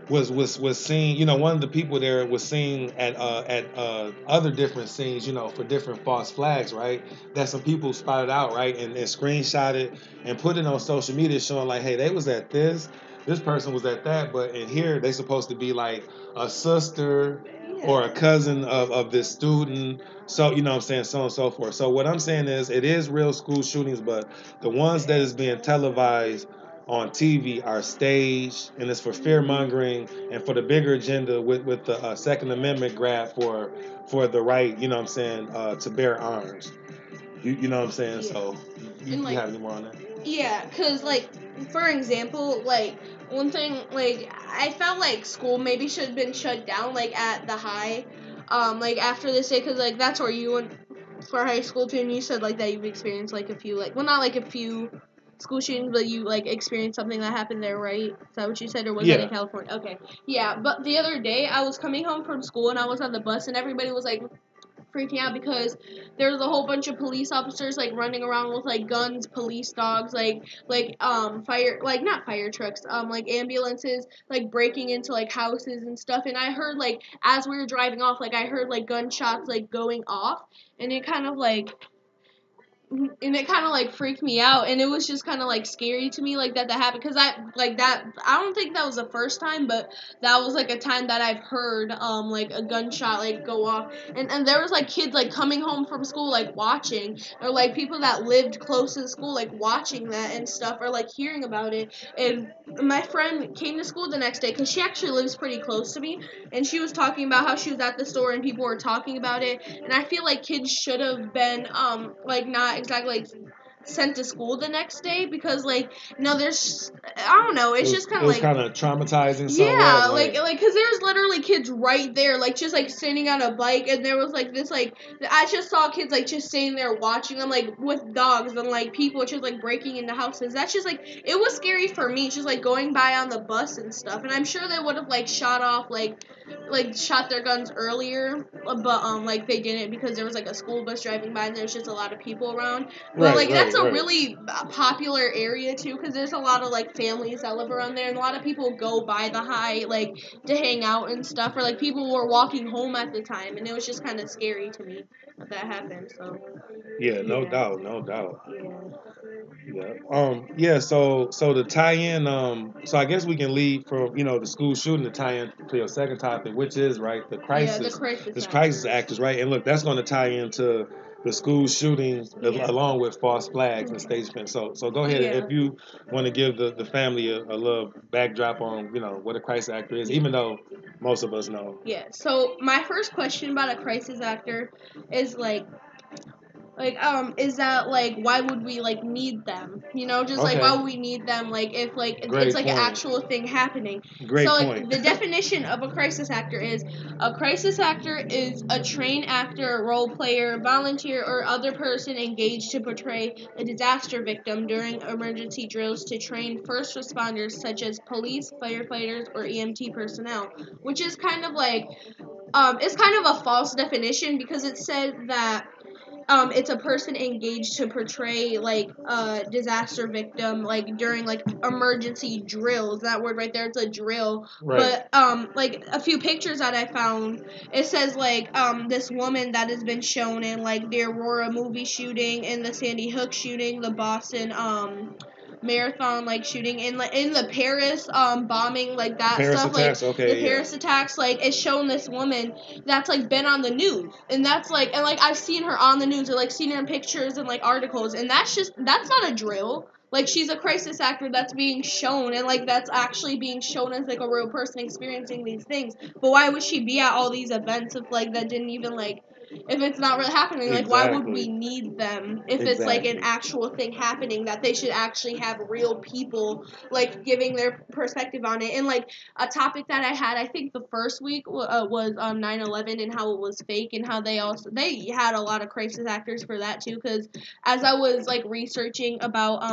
was seen. One of the people there was seen at other different scenes, for different false flags, right? That some people spotted out, right, and screenshotted and put it on social media, showing like, hey, they was at this person was at that, but in here they supposed to be like a sister or a Yeah. cousin of this student. So you know what I'm saying, so on and so forth. So what I'm saying is, it is real school shootings, but the ones that is being televised on TV are staged, and it's for fear Mhm. mongering and for the bigger agenda with the Second Amendment grab for the right, you know what I'm saying, to bear arms. You know what I'm saying? Yeah. So And you like have any more on that? yeah, cause like for example, like one thing, like I felt like school maybe should have been shut down, like at the high, like after this day, cause like that's where you went for high school too, and you said like that you've experienced like a few, like well not like a few school shootings, but you like experienced something that happened there, right? Is that what you said, or was that in Yeah. California? Okay, yeah. But the other day I was coming home from school and I was on the bus and everybody was like freaking out because there was a whole bunch of police officers like running around with like guns, police dogs, fire, like not fire trucks, like ambulances, like breaking into like houses and stuff. And I heard like as we were driving off, like I heard like gunshots like going off, and it kind of like freaked me out, and it was just kind of like scary to me like that happened, because I don't think that was the first time, but that was like a time that I've heard like a gunshot like go off, and there was like kids like coming home from school like watching, or like people that lived close to the school like watching that and stuff, or like hearing about it. And my friend came to school the next day because she actually lives pretty close to me, and she was talking about how she was at the store and people were talking about it. And I feel like kids should have been like not exactly like sent to school the next day, because like no, there's I don't know, It it's was just kind it of was like kind of traumatizing somewhat, yeah, like. because there's literally kids right there, like just like sitting on a bike, and there was like this like I just saw kids like just sitting there watching them like with dogs, and like people just like breaking into houses. That's just like it was scary for me, just like going by on the bus and stuff. And I'm sure they would have like shot off like shot their guns earlier, but like they didn't, because there was like a school bus driving by and there was just a lot of people around. But Right, like that's right, a right. really popular area too, because there's a lot of like families that live around there, and a lot of people go by the high like to hang out and stuff, or like people were walking home at the time, and it was just kind of scary to me that happened. So Yeah, no yeah, doubt, no doubt. yeah, Yeah. Yeah. So to tie in, so I guess we can leave from the school shooting to tie in to your second topic, which is right the yeah. The crisis, crisis this crisis actors. actors, right? And look, that's going to tie into the school shootings Yeah. along with false flags and stage defense. So go ahead Yeah. if you want to give the family a little backdrop on what a crisis actor is, even though most of us know. Yeah. So my first question about a crisis actor is like Is that like why would we like need them? Just like why Okay. would we need them? Like if like it's Great like an point. actual thing happening. So Great like point. the definition of a crisis actor is a trained actor, role player, volunteer, or other person engaged to portray a disaster victim during emergency drills to train first responders such as police, firefighters, or EMT personnel. Which is kind of like it's kind of a false definition because it said that it's a person engaged to portray like a disaster victim like during like emergency drills. That word right there, it's a drill. Right. But like a few pictures that I found, it says like this woman that has been shown in like the Aurora movie shooting, in the Sandy Hook shooting, the Boston marathon like shooting, in the Paris bombing, like that Paris stuff, like attacks. the Okay. Yeah. Paris attacks, like it's shown this woman that's like been on the news, and that's like, and like I've seen her on the news, or like seen her in pictures and like articles, and that's not a drill. Like she's a crisis actor that's being shown, and like that's actually being shown as like a real person experiencing these things. But why would she be at all these events if like that didn't even like, if it's not really happening? Like why would we Exactly. need them if it's like an Exactly. actual thing happening, that they should actually have real people like giving their perspective on it? And like a topic that I had, I think the first week was 9/11 and how it was fake, and how they had a lot of crisis actors for that too. Because as I was like researching about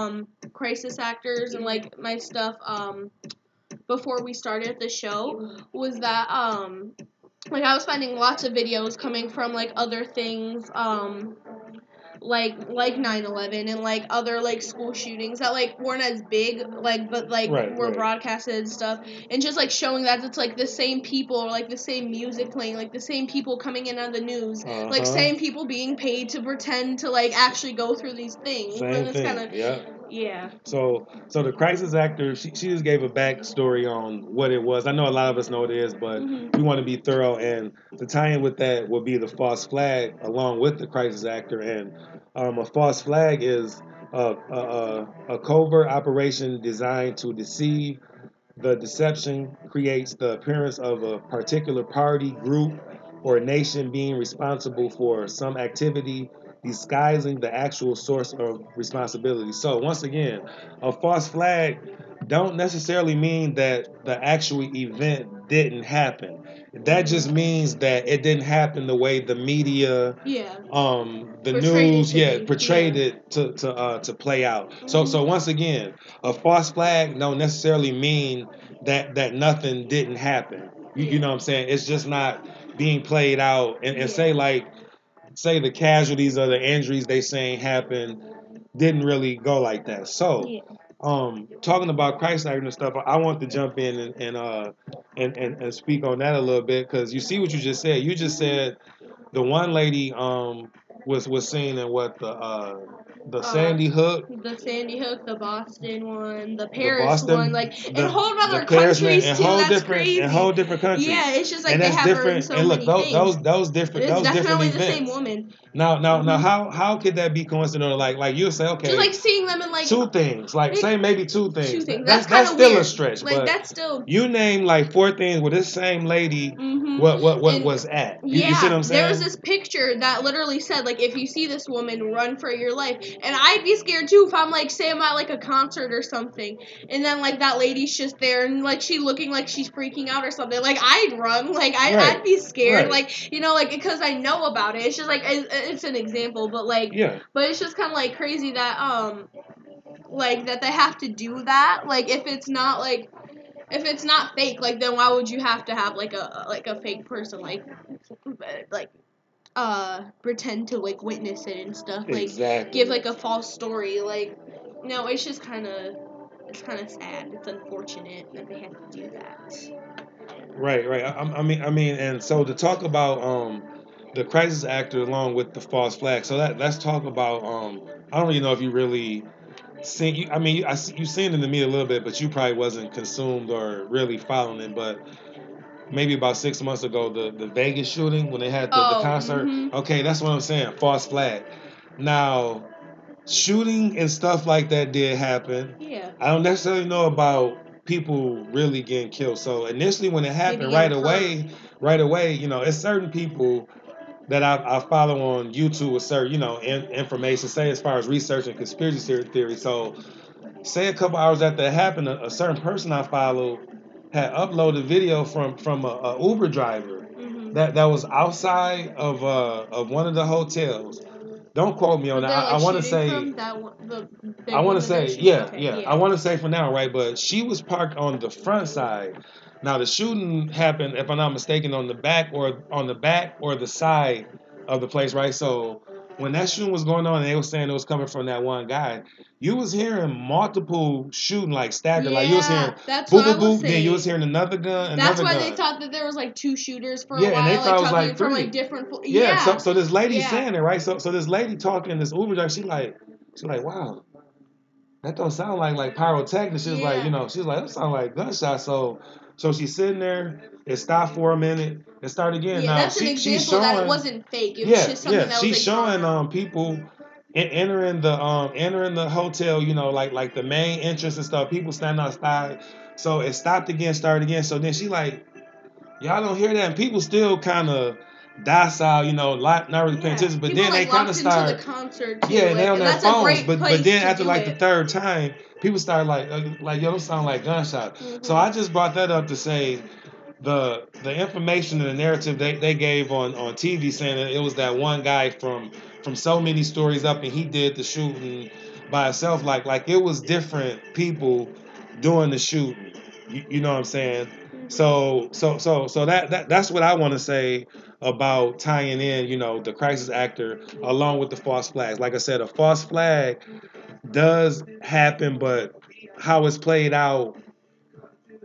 crisis actors and like my stuff before we started the show, was that like I was finding lots of videos coming from like other things like 9/11 and like other like school shootings that like weren't as big, like but like Right. were Right. broadcasted and stuff, and just like showing that it's like the same people, or like the same music playing, like the same people coming in on the news, Uh like huh. same people being paid to pretend to like actually go through these things, Same and it's kind thing. of, Yeah. yeah. So the crisis actor, she just gave a backstory on what it was. I know a lot of us know what it is, but Mhm. we want to be thorough. And the tie-in with that would be the false flag, along with the crisis actor. And a false flag is a covert operation designed to deceive. The deception creates the appearance of a particular party, group, or nation being responsible for some activity, disguising the actual source of responsibility. So once again, a false flag don't necessarily mean that the actual event didn't happen. That just means that it didn't happen the way the media, Yeah. the Portrayed it news, to yeah, be. portrayed Yeah. it to play out. So Mhm. once again, a false flag don't necessarily mean that nothing didn't happen. You Yeah. know what I'm saying? It's just not being played out, and say Yeah. like, say the casualties or the injuries they saying happened didn't really go like that. So Yeah. talking about Christ acting and stuff, I want to jump in and speak on that a little bit, because you see what you just said. You just said the one lady was seen in what the Uh, Sandy Hook, the Sandy Hook, the Boston one, the the Paris one, Boston, like in whole the other Paris, man, countries and too. whole That's different and crazy. whole different countries, Yeah, it's just like and they that's have her in different. so And look, many things. It is those different definitely the same events. woman. Now, Hmm. how could that be coincidental? Like you'll say, Just okay, like seeing them in like two things, like say maybe two two things. things. That's kind That's of still a weird. stretch, Like but that's still. you name like four things where this same lady, Hmm. what And was at. You see what yeah, I'm there was saying? this picture that literally said like, if you see this woman, run for your life. And I'd be scared too if I'm like, say I'm at like a concert or something, and then like that lady's just there and like she looking like she's freaking out or something. Like I'd run. Like I'd Right, be scared. right, Like like because I know about it. It's just like it's an example, but like, yeah. but it's just kind of like crazy that like that they have to do that. Like if it's not like, if it's not fake, like then why would you have to have like a fake person like pretend to like witness it and stuff, like give Exactly. like a false story, like no, it's just kind of, it's kind of sad, it's unfortunate that they have to do that. Right, right. I mean, and so to talk about the crisis actor along with the false flag. So let's talk about I don't really know if you really seen you. I mean, you seen it to me a little bit, but you probably wasn't consumed or really following it. But maybe about 6 months ago, the Vegas shooting when they had the Oh, concert. mm-hmm. Okay, that's what I'm saying. False flag. Now, shooting and stuff like that did happen. Yeah. I don't necessarily know about people really getting killed. So initially, when it Maybe happened, getting hurt. right away, it's certain people that I follow on YouTube with certain, information, say as far as research and conspiracy theory. So, say a couple hours after it happened, a certain person I followed had uploaded video from a Uber driver that was outside of one of the hotels. Don't quote me on But that. they're I like want to shooting say from that one, the I big want one to that they're say, shooting. yeah, Okay, yeah. I yeah. want to say for now, right? But she was parked on the front side. Now the shooting happened, if I'm not mistaken, on the back or the side of the place, right? So when that shooting was going on, and they were saying it was coming from that one guy, you was hearing multiple shooting like stagger, like you was Yeah, hearing that's boop what I boop was boop, then you was saying. hearing another gun, That's another why they gun. thought that there was like two shooters for a Yeah, and they while, thought like it was talking like from like three. different. Yeah, so Yeah, so this lady yeah, saying it, right? So this lady talking, this Uber driver, she like, wow, that don't sound like pyrotechnics. She was like, yeah, she was like, that sound like gunshots. So she's sitting there. It stopped for a minute. It started again. yeah. Now That's an she's example that it showing, wasn't fake. It was yeah, just something yeah, that was she's like showing drawn. people entering the hotel. Like the main entrance and stuff. People standing outside. So it stopped again, started again. So then she like, y'all don't hear that, and people still kind of docile, not really paying Yeah, attention. But people then they like kind of locked into the start, concert too. yeah, and they Like, on and their that's a phones. great But place then to after do like the it. third time, people start like yo, those sound like gunshots. So Hmm. I just brought that up to say the information and the narrative they gave on TV saying that it was that one guy from so many stories up and he did the shooting by himself. Like it was different people doing the shooting. You know what I'm saying? Hmm. So that's what I want to say about tying in, the crisis actor along with the false flags. Like I said, a false flag does happen, but how it's played out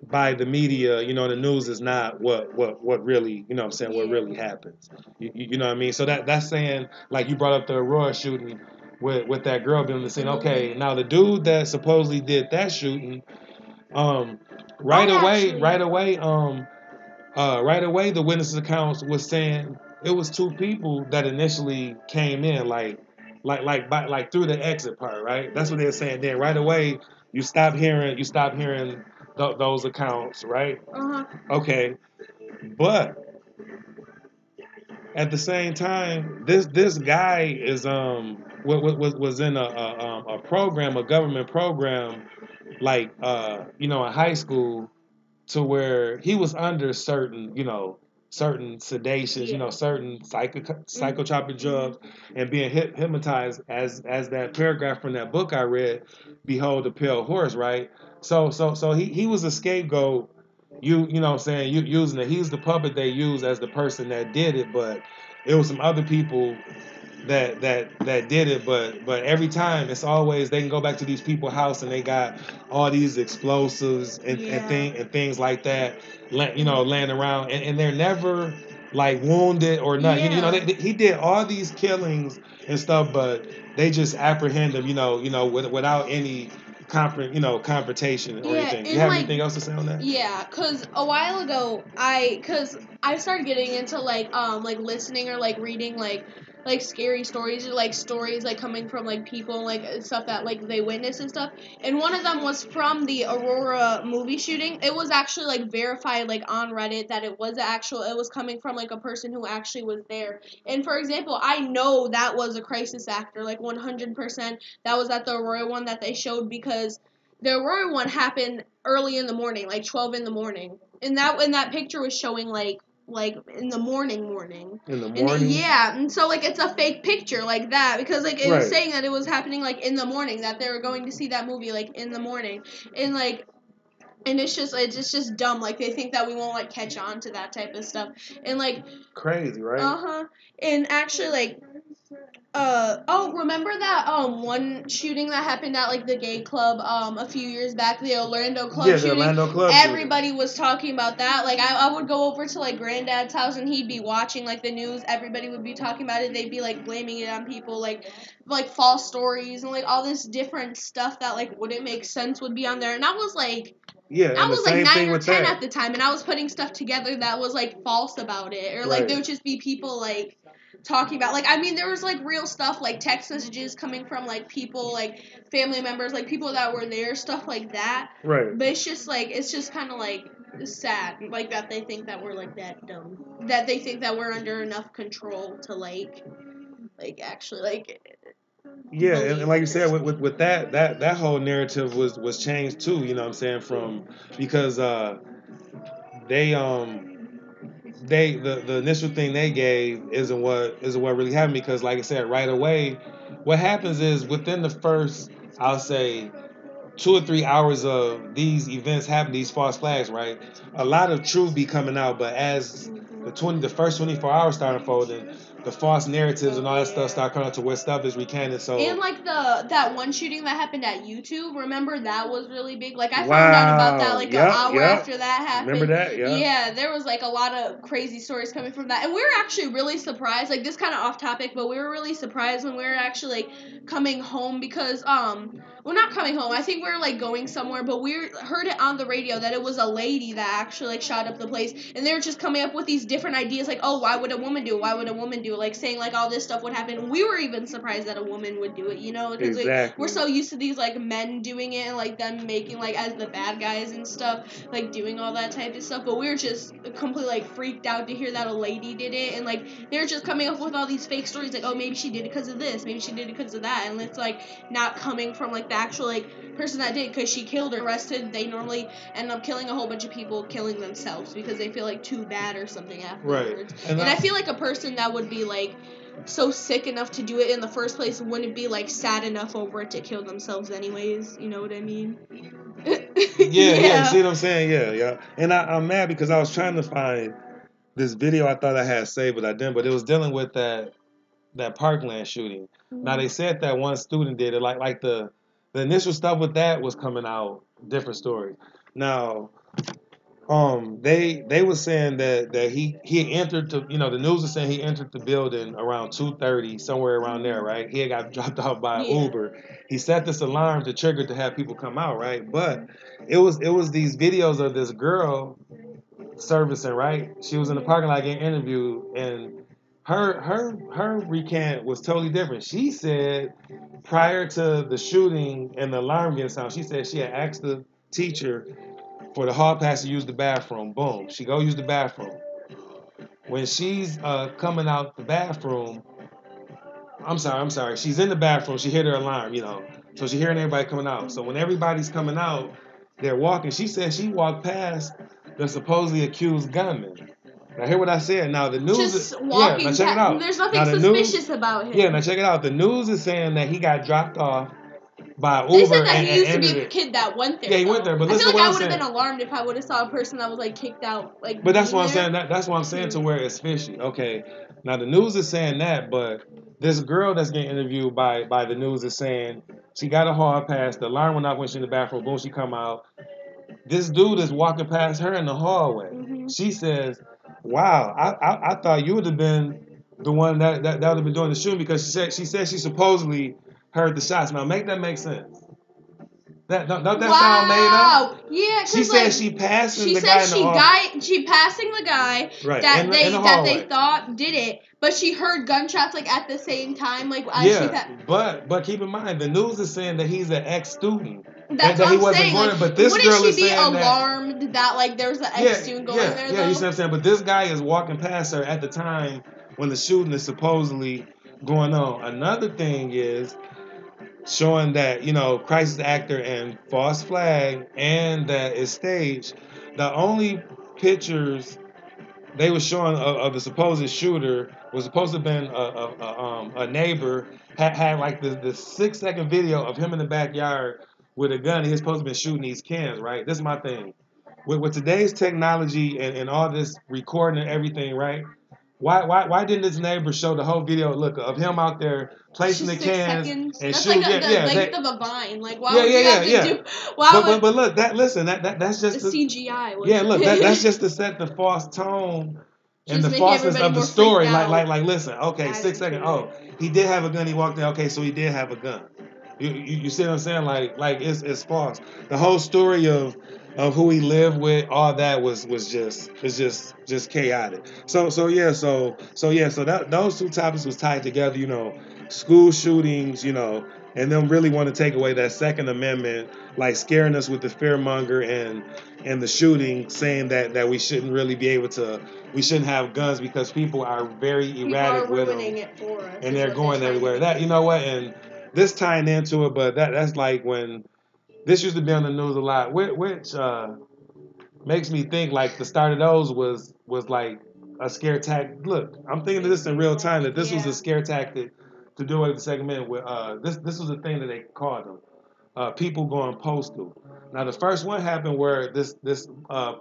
by the media, the news is not what really, what I'm saying, what Yeah. really happens. You know what I mean? So that's saying, like you brought up the Aurora shooting with that girl being on the scene. Hmm. Okay, now the dude that supposedly did that shooting, um, right I away, actually. right away, the witness accounts was saying it was two people that initially came in, like through the exit part, right? That's what they're saying. Then right away, you stop hearing those accounts, right? Uh huh. Okay, but at the same time, this guy is was in a program, a government program, like in high school to where he was under certain sedations, Yeah. certain Mm-hmm. psychotropic drugs, and being hypnotized as that paragraph from that book I read, "Behold the Pale Horse," right? So he was a scapegoat. You know what I'm saying, you using it. He's the puppet they use as the person that did it, but it was some other people that did it, but every time it's always they can go back to these people's house and they got all these explosives Yeah. and things like that, laying around, and they're never like wounded or not. Yeah. He did all these killings and stuff, but they just apprehend him, without any confrontation or Yeah, anything. You and have like, anything else to say on that? yeah, cause a while ago, cause I started getting into like listening or like reading like scary stories or like stories like coming from like people like stuff that like they witnessed and stuff. And one of them was from the Aurora movie shooting. It was actually like verified like on Reddit that it was coming from like a person who actually was there. And for example, I know that was a crisis actor, like 100%. That was at the Aurora one that they showed because the Aurora one happened early in the morning, like 12 in the morning, and that picture was showing like in the morning, In the and morning, yeah, and so like it's a fake picture like that because like it was right? saying that it was happening like in the morning that they were going to see that movie like in the morning, and like. And it's just dumb. Like they think that we won't like catch on to that type of stuff, and like Crazy, right? uh-huh. And actually like remember that one shooting that happened at like the gay club a few years back, the Orlando club Yeah, the shooting? Orlando club shooting. Everybody was talking about that. Like I would go over to like granddad's house and he'd be watching like the news, everybody would be talking about it, they'd be like blaming it on people like false stories and like all this different stuff that like wouldn't make sense would be on there. And Yeah, I and the was like same 9 thing or with 10 that. at the time, and I was putting stuff together that was like false about it, or like Right. there would just be people like talking about like I mean there was like real stuff like text messages coming from like people like family members like people that were there, stuff like that. Right. But it's just kind of like sad, like that they think that we're like that dumb, that they think that we're under enough control to like actually like Yeah, and believe like you this. said, with that whole narrative was changed too. You know what I'm saying? From because they the initial thing they gave isn't what really happened because like I said right away, what happens is within the first I'll say 2 or 3 hours of these events happen, these false flags, right? A lot of truth be coming out, but as the first 24 hours start unfolding, the false narratives and all that stuff start coming out to where stuff is recanted. And So like that one shooting that happened at YouTube, remember that was really big. Like I found out about that wow, like an yep, hour yep. after that Remember happened. that? Yep. Yeah, there was like a lot of crazy stories coming from that, and we were actually really surprised. Like this kind of off topic, but we were really surprised when we were actually like coming home because well not coming home. I think we were like going somewhere, but we heard it on the radio that it was a lady that actually like shot up the place, and they were just coming up with these different ideas like, oh, why would a woman do it? Why would a woman do it? Like saying like all this stuff would happen. We were even surprised that a woman would do it, you know, because we're Exactly. so used to these like men doing it and like them making like as the bad guys and stuff, like doing all that type of stuff. But we were just completely like freaked out to hear that a lady did it, and like they're just coming up with all these fake stories like, oh, maybe she did it because of this, maybe she did it because of that, and it's like not coming from like the actual like person that did because she killed or arrested. They normally end up killing a whole bunch of people, killing themselves because they feel like too bad or something Right. afterwards. And And I feel like a person that would be like so sick enough to do it in the first place wouldn't be like sad enough over it to kill themselves anyways. You know what I mean? yeah, yeah. Yeah. See what I'm saying? Yeah, yeah. And I'm mad because I was trying to find this video I thought I had saved, but I didn't. But it was dealing with that Parkland shooting. Now they said that one student did it. Like the initial stuff with that was coming out different story. Now they were saying that he entered to the news was saying he entered the building around 2:30 somewhere around there, right? He had got dropped off by an Yeah. Uber. He set this alarm to trigger to have people come out, right? But it was these videos of this girl servicing, right? She was in the parking lot getting interviewed, and her recant was totally different. She said prior to the shooting and the alarm getting sound, she said she had asked the teacher for the hall pass to use the bathroom. Boom, she go use the bathroom. When she's coming out the bathroom, I'm sorry. She's in the bathroom. She heard her alarm. So she hearing everybody coming out. So when everybody's coming out, they're walking. She said she walked past the supposedly accused gunman. Now hear what I said. Now the news, Just yeah. Now walking check it past. out. There's Now nothing the news, suspicious about yeah. him. Now check it out. The news is saying that he got dropped off by They said Uber that and, he and used to be ended a it. kid that went Yeah, there he went though. there. But I feel listen to like what I I'm would have been saying. alarmed if I would have saw a person that was like kicked out, like But that's being what I'm there. saying. That's what I'm saying to where it's fishy. Okay. Now the news is saying that, but this girl that's getting interviewed by the news is saying she got a hall pass. The alarm went off when she in the bathroom. Boom, she come out. This dude is walking past her in the hallway. Mm-hmm. She says, "Wow, I thought you would have been the one that would have been doing the shooting because she said she supposedly heard the shots. Now make that make sense. Don't that sound made up? Wow. Yeah, She cause said like she passing she the said guy in the off she passing the guy right that in the they hallway. thought did it, but she heard gunshots like at the same time, like as she Yeah, but keep in mind the news is saying that he's an ex student. That's That what he I'm wasn't saying. going Like, there, but this wouldn't girl she is be saying that alarmed that like there's an ex yeah, student going yeah, there yeah, you see though? what I'm saying? But this guy is walking past her at the time when the shooting is supposedly going on. Another thing is showing that, crisis actor and false flag and that it's staged. The only pictures they were showing of the supposed shooter was supposed to have been a neighbor had like the 6 second video of him in the backyard with a gun. He was supposed to have been shooting these cans, right? This is my thing. With today's technology and all this recording and everything, right? Why didn't this neighbor show the whole video look of him out there It's placing just the six cans seconds. and That's like shooting? Yeah, the yeah, length of a vine. Like, why yeah, would yeah, you yeah, have to yeah. do? Why But would look that's just the the CGI was yeah, look, that's just to set the false tone and just the make falseness everybody of the more freaked story. out. Listen, okay, Add 6 seconds. into Oh, it. he did have a gun. He walked in. Okay, so he did have a gun. You see what I'm saying? Like it's false. The whole story of who he lived with, all that was just chaotic. So yeah, so that those two topics was tied together. School shootings. and them really want to take away that Second Amendment, like scaring us with the fearmonger and the shooting, saying that we shouldn't really be able to, we shouldn't have guns because people are very erratic with them, it for us, and they're going everywhere. That, you know what, and this tying into it, but that's like when this used to be on the news a lot, which makes me think like the start of those was like a scare tactic. Look, I'm thinking of this in real time that this was a scare tactic to do away with the Second Amendment. With this was a thing that they called them. People going postal. Now the first one happened where this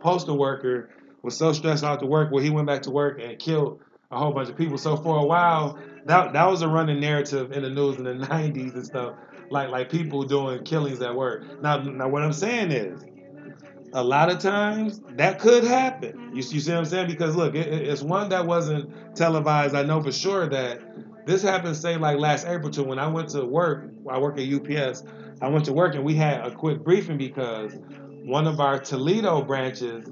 postal worker was so stressed out to work where he went back to work and killed a whole bunch of people. So for a while, that was a running narrative in the news in the '90s and stuff, like people doing killings at work. Now what I'm saying is, a lot of times that could happen. You see what I'm saying? Because look, it's one that wasn't televised. I know for sure that this happened, say, like last April too, when I went to work. I work at UPS. I went to work and we had a quick briefing because one of our Toledo branches,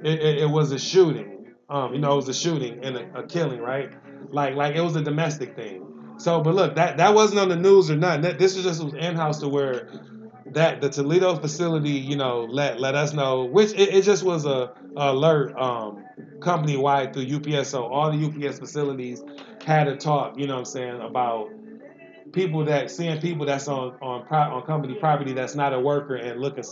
it was a shooting. It was a shooting and a killing, right? Like it was a domestic thing. So, but look, that wasn't on the news or nothing. This was just was in house to where that the Toledo facility, let us know, which it just was a alert company wide through UPS. So all the UPS facilities had a talk, you know what I'm saying, about seeing people that's on company property that's not a worker and looking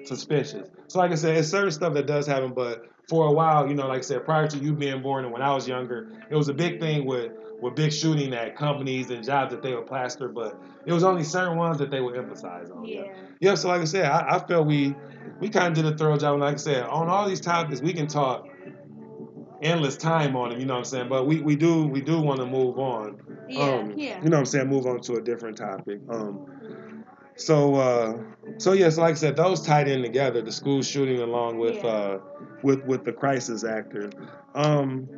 suspicious. So like I said, it's certain stuff that does happen, but for a while, like I said, prior to you being born and when I was younger, it was a big thing with big shooting at companies and jobs that they would plaster, but it was only certain ones that they would emphasize on. Yeah. So like I said, I felt we kind of did a thorough job. And like I said, on all these topics, we can talk endless time on them, you know what I'm saying? But we do want to move on. You know what I'm saying? Move on to a different topic. So yeah, so like I said, those tied in together, the school shooting along with the crisis actor. Um,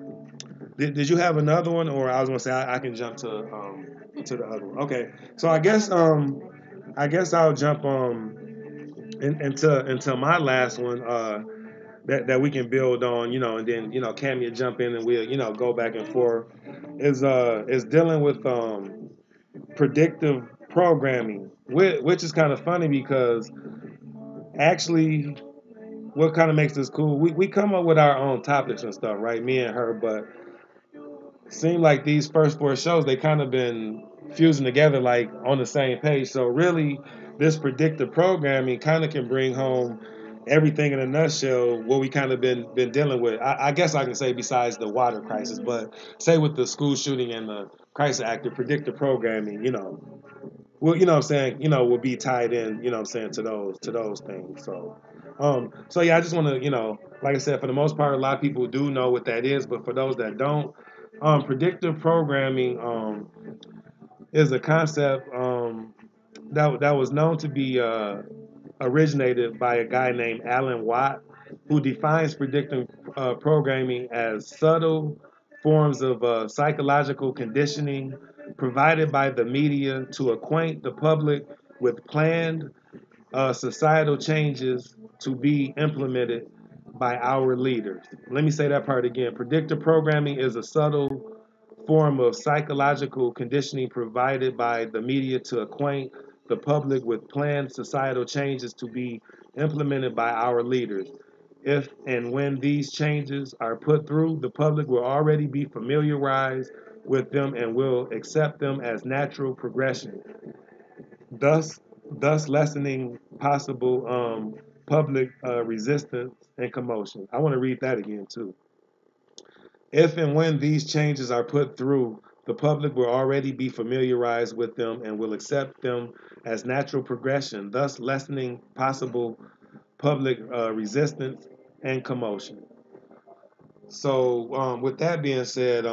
did you have another one, or I was gonna say I can jump to the other one. Okay, so I guess I'll jump into my last one. That we can build on, and then Cammy jump in and we'll go back and forth. Is dealing with predictive programming, which is kind of funny because actually, what kind of makes this cool? We come up with our own topics and stuff, right? Me and her, but seem like these first four shows they kind of been fusing together like on the same page. So really, this predictive programming kind of can bring home everything in a nutshell what we kind of been dealing with. I guess I can say besides the water crisis, but say with the school shooting and the crisis actor, predictive programming, well, what I'm saying, will be tied in, what I'm saying, to those things. So yeah, I just want to, like I said, for the most part, a lot of people do know what that is, but for those that don't, predictive programming is a concept that was known to be originated by a guy named Alan Watt, who defines predictive programming as subtle forms of psychological conditioning provided by the media to acquaint the public with planned societal changes to be implemented by our leaders. Let me say that part again. Predictive programming is a subtle form of psychological conditioning provided by the media to acquaint the public with planned societal changes to be implemented by our leaders. If and when these changes are put through, the public will already be familiarized with them and will accept them as natural progression, thus thus lessening possible public resistance and commotion. I want to read that again too. If and when these changes are put through, the public will already be familiarized with them and will accept them as natural progression, thus lessening possible public resistance and commotion. So, with that being said,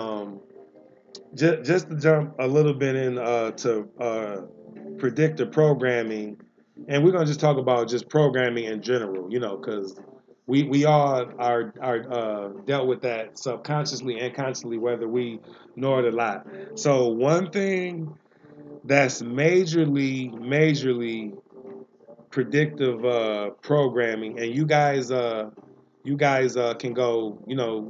just to jump a little bit in to predictive programming, and we're gonna just talk about just programming in general, because we all are dealt with that subconsciously and consciously, whether we know it or not. So one thing that's majorly predictive programming, and you guys can go,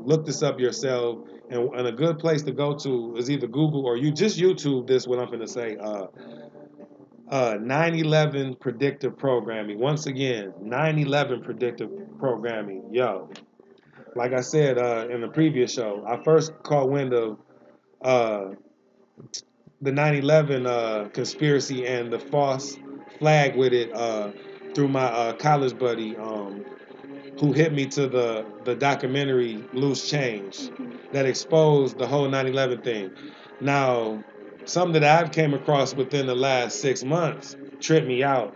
look this up yourself. And a good place to go to is either Google or you just YouTube this. What I'm going to say. 9/11 predictive programming. Once again, 9/11 predictive programming. Yo, like I said in the previous show, I first caught wind of uh, the 9/11 conspiracy and the false flag with it through my college buddy who hit me to the documentary Loose Change that exposed the whole 9/11 thing. Now, something that I've came across within the last 6 months tripped me out.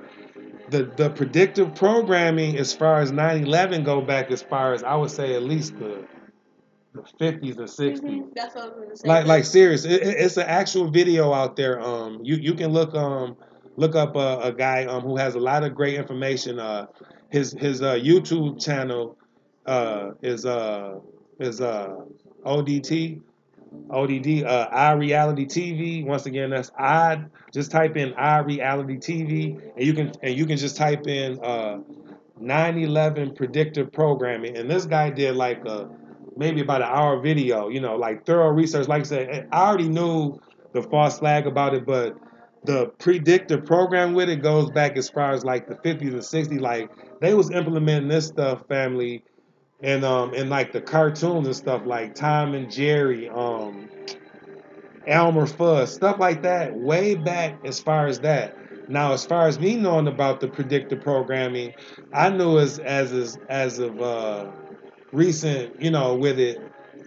The predictive programming as far as 9/11 go back as far as I would say at least the 50s and 60s. That's what I was gonna say. Like serious, it's an actual video out there. You can look up a guy who has a lot of great information. His YouTube channel is ODT ODD iReality TV. Once again, that's odd. Just type in iReality TV, and you can just type in 9/11 predictive programming. And this guy did like maybe about an hour video, like thorough research. Like I said, I already knew the false flag about it, but the predictive program with it goes back as far as like the 50s and 60s. Like they was implementing this stuff, family, and like the cartoons and stuff like Tom and Jerry, Elmer Fudd, stuff like that, way back as far as that. Now, as far as me knowing about the predictive programming, I knew as of recent, with it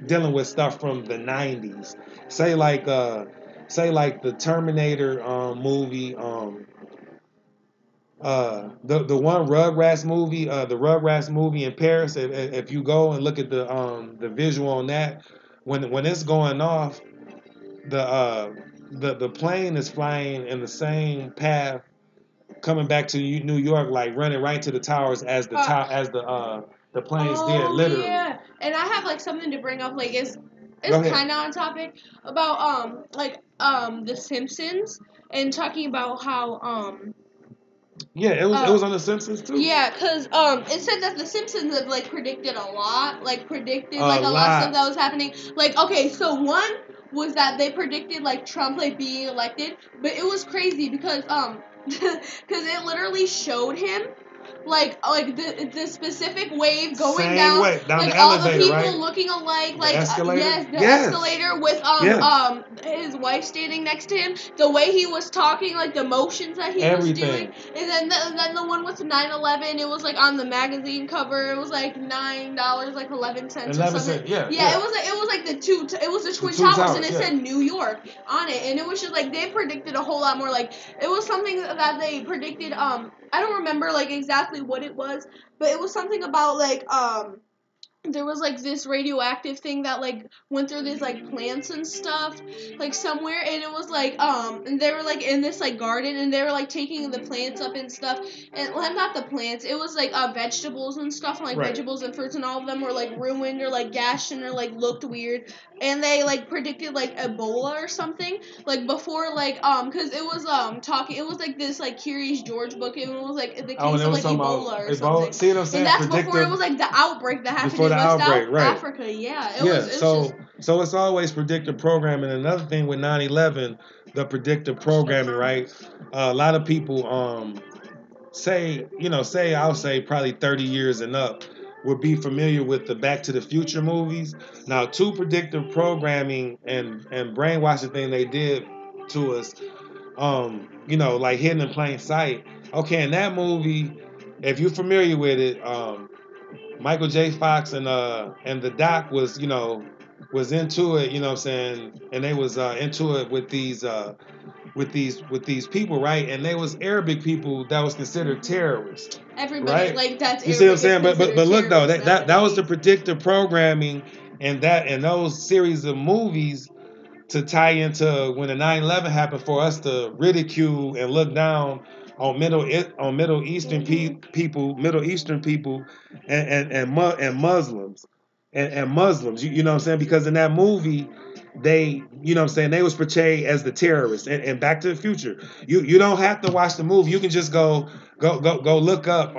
dealing with stuff from the '90s. Say like the Terminator movie, the one the Rugrats movie in Paris. If you go and look at the visual on that, when it's going off, the plane is flying in the same path coming back to New York, like running right to the towers as the planes did, literally. Yeah, and I have like something to bring up. Like, Go it's ahead. kind of on topic about The Simpsons and talking about how Yeah, it was on The Simpsons too. yeah, cause it said that The Simpsons have like predicted a lot, like predicted A like a lot of stuff lot. that was happening. Like, okay, so one was that they predicted like Trump like being elected, but it was crazy because because it literally showed him like the specific wave going Same down, way down like the all the elevator, people right? looking alike, The like escalator. yes, the Yes. escalator with Yes. his wife standing next to him, the way he was talking, like the motions that he was doing, Everything. and then the one with 9/11, it was like on the magazine cover, it was like $9 like 11 cents or 11 something. cents. Yeah. Yeah, Yeah. it was like it was the The twin two towers, and towers. it Yeah. said New York on it, and it was just like they predicted a whole lot more. Like it was something that they predicted. I don't remember like exactly what it was, but it was something about like there was like this radioactive thing that like went through these like plants and stuff like somewhere, and it was like and they were like in this like garden, and they were like taking the plants up and stuff, and well, not the plants, it was like vegetables and stuff, and like Right. vegetables and fruits, and all of them were like ruined or like gashed and or like looked weird, and they like predicted like Ebola or something like before because it was talking, it was like this like Curious George book, and it was like the Oh, and case it of was like talking Ebola about or Ebola. something, See what I'm and saying? that's before it Predictive was like the outbreak that happened before in the West outbreak, right? Africa. Yeah, Yeah. it was just So it's always predictive programming. Another thing with 9/11, the predictive programming, right? A lot of people say I'll say probably 30 years and up would be familiar with the Back to the Future movies. Now, two predictive programming and brainwashing thing they did to us, like hidden in plain sight. Okay, in that movie, if you're familiar with it, Michael J. Fox and the Doc was into it, you know what I'm saying, and they was into it with these people, right? And they was Arabic people that was considered terrorists, everybody right? like that's You see what I'm Arabic is saying? But considered look though, terrorist that was the nowadays. predictive programming and those series of movies to tie into when the 9/11 happened for us to ridicule and look down on Middle Eastern people, and Muslims, and Muslims. You know what I'm saying? Because in that movie, they, you know what I'm saying, they was portrayed as the terrorists. And Back to the Future, you don't have to watch the movie. You can just go look up.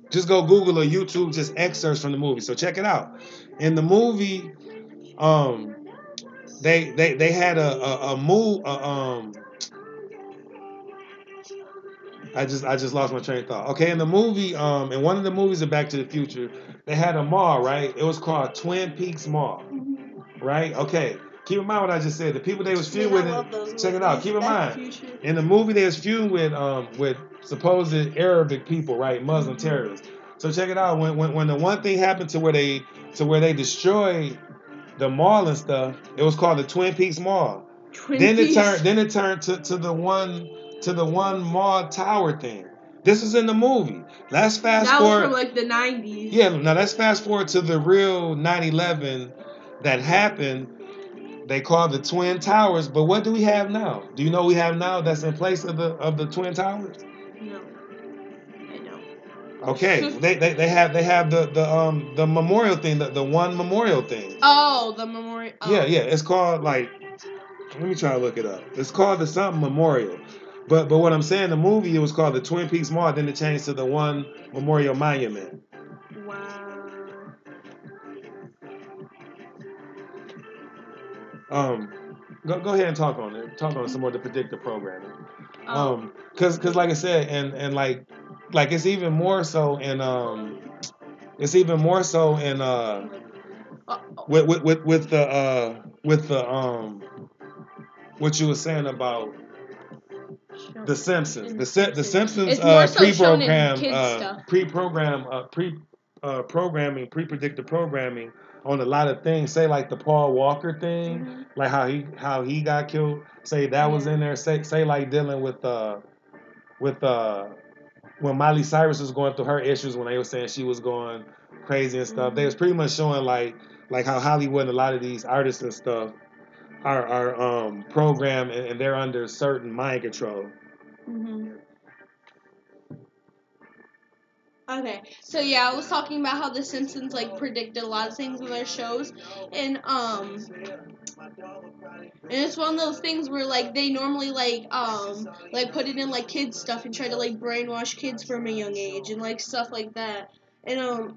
Just go Google or YouTube just excerpts from the movie. So check it out. In the movie, um, they had a move I just lost my train of thought. Okay, in the movie, in one of the movies of Back to the Future, they had a mall, right? It was called Twin Peaks Mall, right? Okay. Keep in mind what I just said. The people they was feuding Man, I with, love those check it out. movies. Keep in Back to mind, the Future. in the movie they was feuding with supposed Arabic people, right? Muslim terrorists. So check it out. When the one thing happened to where they destroyed the mall and stuff, it was called the Twin Peaks Mall. Twin Then it Peaks. turned then it turned to the one mall tower thing. This is in the movie. Let's fast That was from forward. like the 90s. Yeah, now let's fast forward to the real 9/11 that happened. They call the Twin Towers, but what do we have now? Do you know what we have now that's in place of the Twin Towers? No, I know. Okay, they have the memorial thing, the one memorial thing. Oh, the memorial. Oh. Yeah, it's called like, let me try to look it up. It's called the something memorial. But what I'm saying, the movie it was called the Twin Peaks Mall, then it changed to the one memorial monument. Wow. Um, go ahead and talk on it. Talk on some more of the predictive programming. Oh. Cause like I said, and like it's even more so in with the what you were saying about the Simpsons. The Simpsons It's more so shown in pre-program kids stuff. programming pre-predictive programming on a lot of things. Say like the Paul Walker thing, like how he got killed. Say that was in there. Say like dealing with when Miley Cyrus was going through her issues when they were saying she was going crazy and stuff. They was pretty much showing like how Hollywood and a lot of these artists and stuff are programmed and they're under certain mind control. Okay, so yeah, I was talking about how The Simpsons like predicted a lot of things in their shows, and it's one of those things where like they normally like put it in like kids stuff and try to like brainwash kids from a young age and like stuff like that, and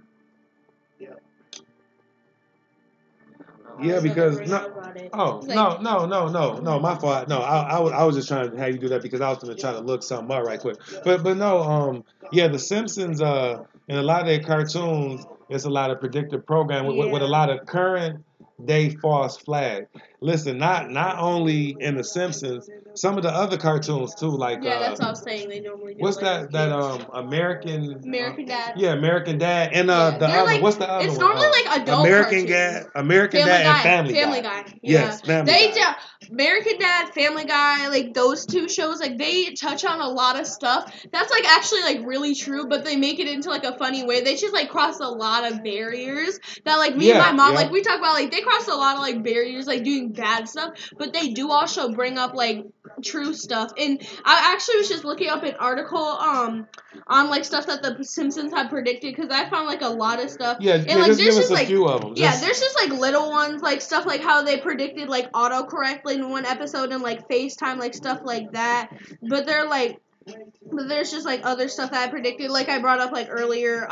Yeah, because no, oh It's like, no, my fault. No, I was just trying to have you do that because I was gonna try to look something up right quick. But no, yeah, the Simpsons in a lot of their cartoons, it's a lot of predictive program with a lot of current day false flag. Listen, not only in the Simpsons, some of the other cartoons too, like yeah, that's what I was saying. They normally do what's like that kids. American Dad. yeah, American Dad and Yeah, the they're other like what's the other it's one? normally like adult American cartoons. Dad, American Family Dad and Guy, Family Family Guy. Guy. Yeah, Yes, Family they Guy. American Dad, Family Guy, like those two shows, like they touch on a lot of stuff that's like actually like really true, but they make it into like a funny way. They just like cross a lot of barriers that like me and my mom like we talk about like they cross a lot of like barriers like doing bad stuff, but they do also bring up like true stuff. And I actually was just looking up an article on like stuff that the Simpsons had predicted because I found like a lot of stuff. Yeah, And like just give there's us just a like few of them. yeah, there's just like little ones like stuff like how they predicted like autocorrect in one episode and like FaceTime like stuff like that. But they're like but there's just like other stuff that I predicted like I brought up like earlier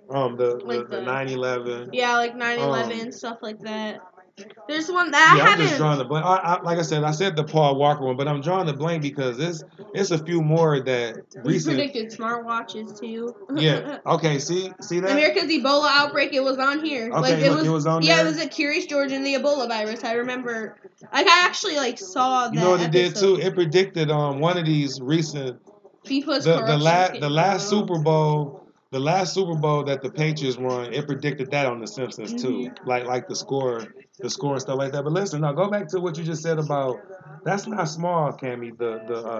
like the 9/11. yeah, like 9/11 stuff like that. There's one that Yeah, I I'm just haven't. drawing the blank. Like I said the Paul Walker one, but I'm drawing the blank because it's a few more that He recent. predicted smartwatches too. Yeah. Okay. See that? America's Ebola outbreak. It was on here. Okay. Like Look, it was on yeah, there. it was at Curious George and the Ebola virus. I remember. Like I actually like saw that. You know what it did too? episode. It predicted one of these recent FIFA's the corruption. the last Super Bowl. The last Super Bowl that the Patriots won, it predicted that on The Simpsons too, like the score and stuff like that. But listen, now go back to what you just said about that's not small, Cammy. The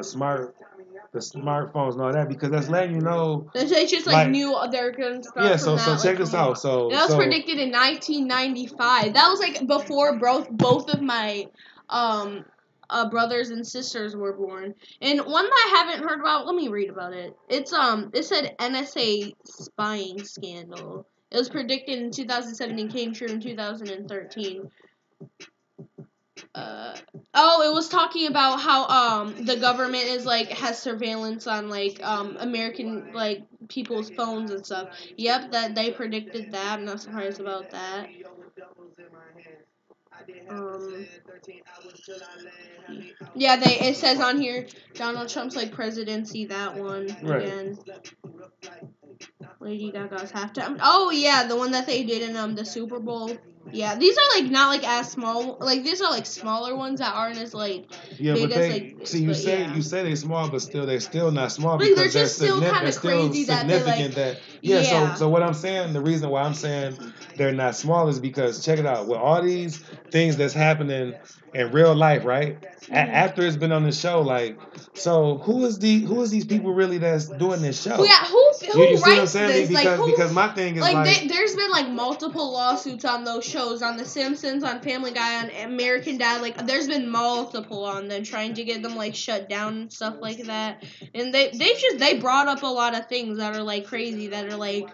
smartphones and all that because that's letting you know. They just like knew they're gonna start Yeah, from so that. check Like, this out. that was predicted in 1995. That was like before both of my brothers and sisters were born. And one that I haven't heard about. Let me read about it. It's it said NSA spying scandal. It was predicted in 2017, came true in 2013. It was talking about how the government is like has surveillance on like American like people's phones and stuff. Yep, that they predicted that. I'm not surprised about that. Um, yeah, they it says on here Donald Trump's like presidency, that one Right. again. Lady Gaga's halftime. Oh yeah, the one that they did in the Super Bowl. Yeah, these are like not like as small. Like these are like smaller ones that aren't as like Yeah, big but as they like see this. you But say yeah, you say they're small, but still they're still not small like they're because just still kind they're of still crazy that they like. significant. That yeah. So Yeah. so what I'm saying, the reason why I'm saying they're not small is because check it out. With all these things that's happening in real life, right? After it's been on the show, like, so who is these people really that's doing this Who show? yeah who You see what I'm writes saying? this? Like who Because my thing is like like there's been like multiple lawsuits on those shows, on The Simpsons, on Family Guy, on American Dad. Like there's been multiple on them trying to get them like shut down and stuff like that. And they brought up a lot of things that are like crazy, that are like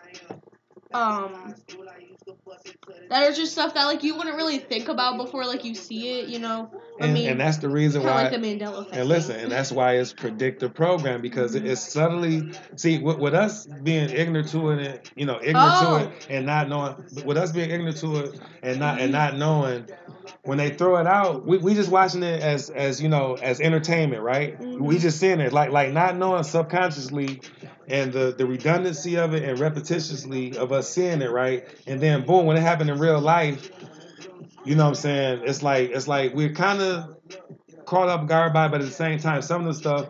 um that are just stuff that like you wouldn't really think about before like you see it, you know. I and mean, that's the reason kind of like why. the Mandela effect And listen, thing. and that's why it's predictive program because it's subtly see with us being ignorant to it, and, ignorant to it Oh. and not knowing. With us being ignorant to it and not knowing, when they throw it out, we just watching it as as entertainment, right? We just seeing it like not knowing subconsciously, and the redundancy of it and repetitiously of us seeing it, right? And then boom, when it happened in real life, you know what I'm saying? It's like we're kind of caught up guard by, but at the same time, some of the stuff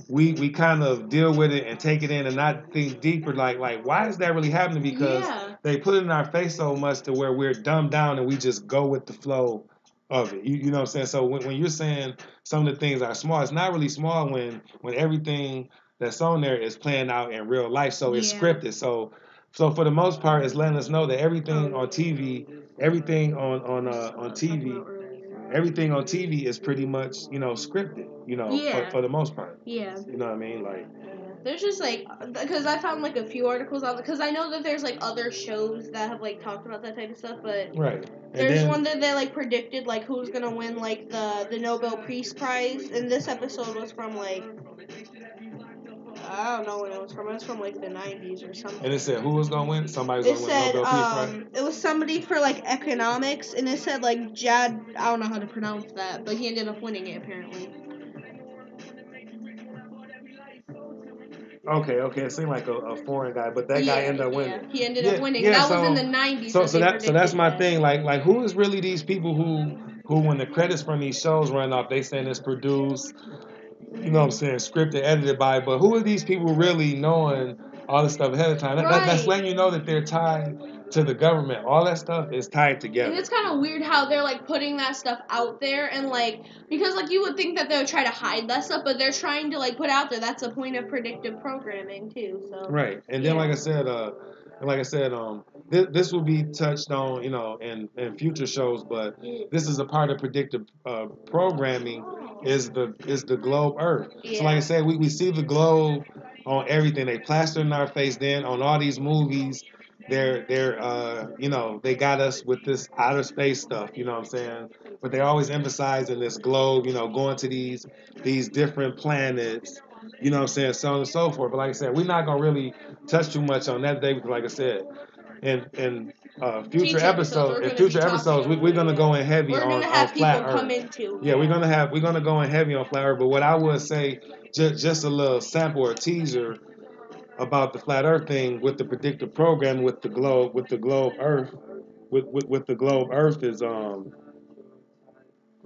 we kind of deal with it and take it in and not think deeper. Like why is that really happening? Because Yeah. they put it in our face so much to where we're dumbed down and we just go with the flow of it. You know what I'm saying? So when you're saying some of the things are small, it's not really small when everything that's on there is playing out in real life. So it's Yeah. scripted. So for the most part, it's letting us know that everything Oh. on TV, everything on TV, everything on TV is pretty much scripted. Yeah. For the most part. Yeah. You know what I mean? Like There's just like, because I found like a few articles on, because I know that there's like other shows that have like talked about that type of stuff, but right. And there's then one that they like predicted like who's gonna win like the Nobel Peace Prize, and this episode was from like, I don't know when it was from. It was from like the 90s or and it something. said who was gonna win? Somebody's It gonna win a said Nobel Peace Prize. it was somebody for like economics, and it said like Jad, I don't know how to pronounce that, but he ended up winning it apparently. Okay. It seemed like a foreign guy, but that guy ended up Yeah, winning. he ended up Yeah, winning. yeah. That was in the 90s that So they that's predicted my that. thing. Like who is really these people who when the credits from these shows run off, they saying it's produced, you know what I'm saying, scripted, edited by, but who are these people really knowing all this stuff ahead of time? That's Right. letting you know that they're tied to the government. All that stuff is tied And together. it's kind of weird how they're like putting that stuff out there, and like, because like you would think that they would try to hide that stuff, but they're trying to like put out there. That's a point of predictive programming too. So Right. And then yeah. like I said, this will be touched on, in future shows, but this is a part of predictive programming is the globe Earth. So like I Yeah. said, we see the globe on everything. They plaster in our face. Then on all these movies, they got us with this outer space stuff. You know what I'm saying? But they always emphasizing this globe. Going to these different planets. You know what I'm saying? So on and so forth. But like I said, we're not gonna really touch too much on that day because, like I said, in future episodes, we're gonna go in heavy We're gonna on have flat people come Earth. into. Yeah, we're gonna go in heavy on flat Earth. But what I would say, just a little sample or teaser about the flat Earth thing with the predictive program with the globe Earth, with the globe Earth is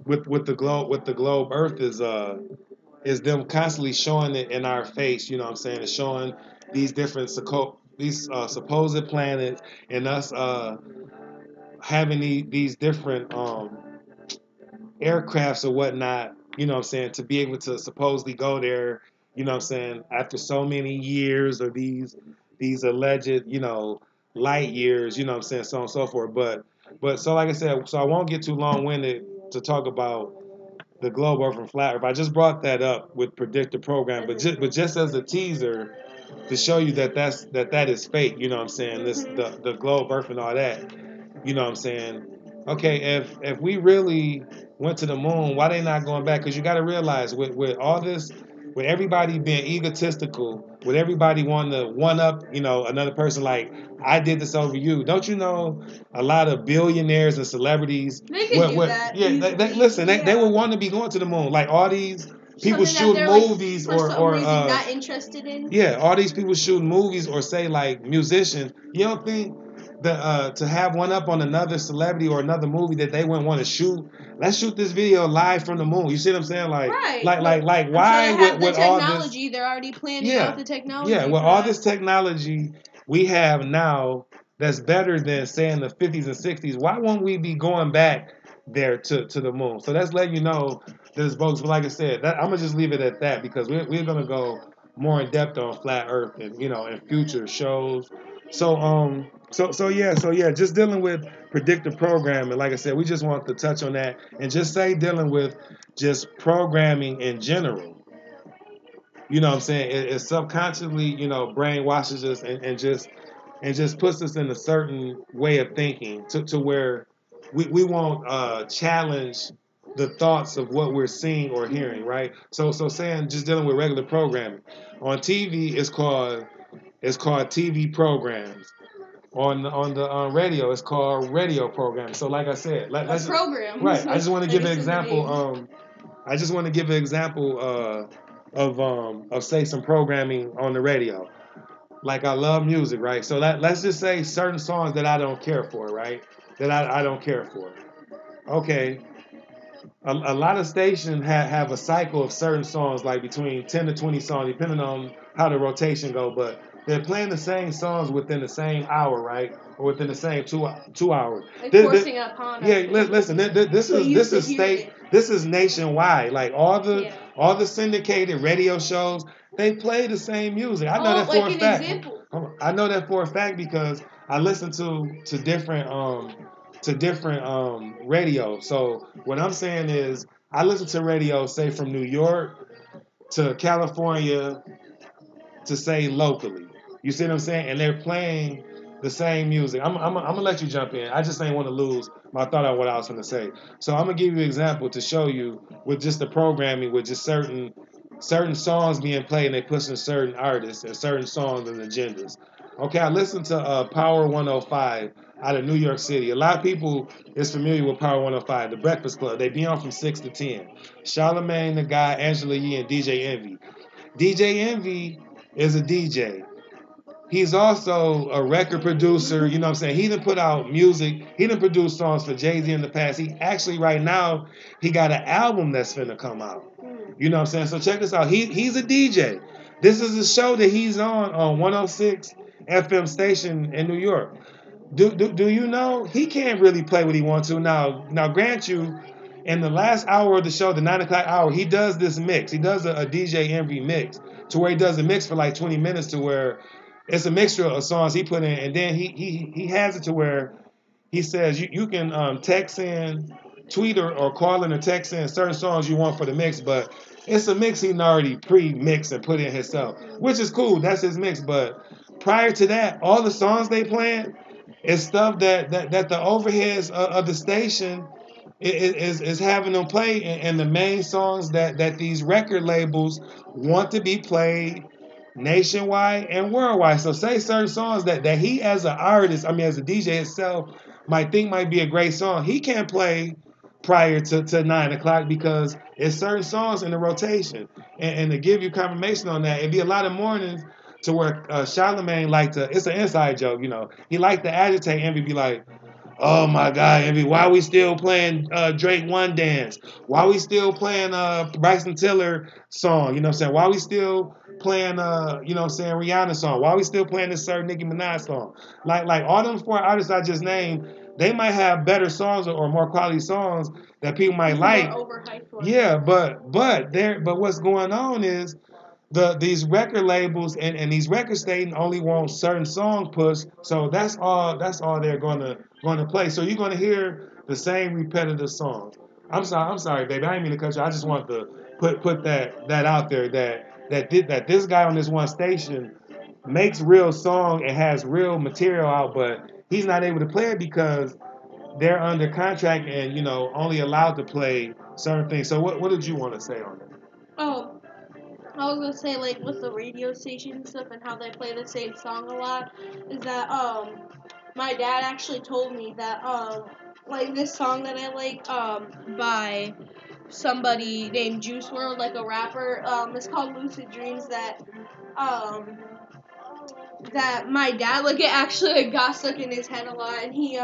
with the globe Earth is them constantly showing it in our face. You know what I'm saying? It's showing these different supposed planets and us having these different aircrafts or whatnot. You know what I'm saying? To be able to supposedly go there. You know what I'm saying? After so many years of these alleged light years. You know what I'm saying? So on and so forth. But so like I said, so I won't get too long winded to talk about the globe Earth and flat Earth. I just brought that up with predictive program, but just as a teaser to show you that is fake. You know what I'm saying? The globe Earth and all that. You know what I'm saying? Okay, if we really went to the moon, why they not going back? Because you got to realize with all this with everybody being egotistical, with everybody wanting to one up, another person, like I did this over you. Don't you know a lot of billionaires and celebrities? They can do that. Yeah, listen, they would want to be going to the moon. Like all these people shooting movies for some reason not interested in. Yeah, all these people shooting movies or say like musicians. You don't think that to have one up on another celebrity or another movie that they wouldn't want to shoot? Let's shoot this video live from the moon. You see what I'm saying? Like, right. like why with all this? They're already planning out the technology. Yeah, with all this technology we have now that's better than say in the 50s and 60s. Why won't we be going back there to the moon? So that's letting you know there's bogus. But like I said, I'm gonna just leave it at that because we're gonna go more in depth on flat Earth and in future shows. So just dealing with predictive programming. Like I said, we just want to touch on that and just say dealing with just programming in general. You know what I'm saying? It subconsciously, brainwashes us and just puts us in a certain way of thinking to where we won't challenge the thoughts of what we're seeing or hearing, right? So saying just dealing with regular programming. On TV it's called TV programs. On the radio it's called radio programs. So like I said, let's program. Right. I just want to give an example. I just want to give an example of say some programming on the radio. Like I love music, right? So let's just say certain songs that I don't care for, right? That I don't care for. Okay, a lot of stations have a cycle of certain songs, like between 10 to 20 songs, depending on how the rotation go. But they're playing the same songs within the same hour, right? Or within the same 2 hours. Like forcing upon us. Yeah, listen. This is state. This is nationwide. Like all the syndicated radio shows, they play the same music. I know that for a fact. Example. I know that for a fact because I listen to different radio. So what I'm saying is I listen to radio, say from New York to California to say locally. You see what I'm saying? And they're playing the same music. I'm gonna let you jump in. I just ain't want to lose my thought on what I was gonna say. So I'm gonna give you an example to show you with just the programming, with just certain songs being played, and they pushing certain artists and certain songs and agendas. Okay, I listened to Power 105 out of New York City. A lot of people is familiar with Power 105, the Breakfast Club. They be on from 6 to 10. Charlamagne the Guy, Angela Yee, and DJ Envy. DJ Envy is a DJ. He's also a record producer. You know what I'm saying? He done put out music. He done produced songs for Jay-Z in the past. He actually right now he got an album that's finna come out. You know what I'm saying? So check this out. He's a DJ. This is a show that he's on 106 FM station in New York. Do you know he can't really play what he wants to now? Grant you, in the last hour of the show, the 9 o'clock hour, he does this mix. He does a DJ Envy mix to where he does a mix for like 20 minutes to where it's a mixture of songs he put in, and then he has it to where he says you can text in, tweet or call in or text in certain songs you want for the mix, but it's a mix he already pre-mixed and put in himself, which is cool. That's his mix. But prior to that, all the songs they playing is stuff that the overheads of the station is having them play, and the main songs that these record labels want to be played nationwide and worldwide. So say certain songs that he as an artist, I mean as a DJ itself, might think might be a great song, he can't play prior to 9 o'clock because it's certain songs in the rotation. And to give you confirmation on that, it'd be a lot of mornings to where Charlamagne like to, it's an inside joke, he like to agitate Envy, be like, oh my God, Envy, why we still playing Drake One Dance? Why we still playing Bryson Tiller song? You know what I'm saying? Why we still playing Rihanna song? Why we still playing this certain Nicki Minaj song? Like all them four artists I just named, they might have better songs or more quality songs that people might like. Yeah, but what's going on is these record labels and these record stations only want certain songs pushed, so that's all they're gonna play. So you're gonna hear the same repetitive songs. I'm sorry, baby. I didn't mean to cut you. I just want to put that out there that this guy on this one station makes real song and has real material out, but he's not able to play it because they're under contract and only allowed to play certain things. So what did you want to say on that? Oh, I was gonna say like with the radio station and stuff and how they play the same song a lot is that my dad actually told me that like this song that I like by somebody named Juice World, like a rapper, it's called Lucid Dreams, um that my dad like it actually like got stuck in his head a lot, and he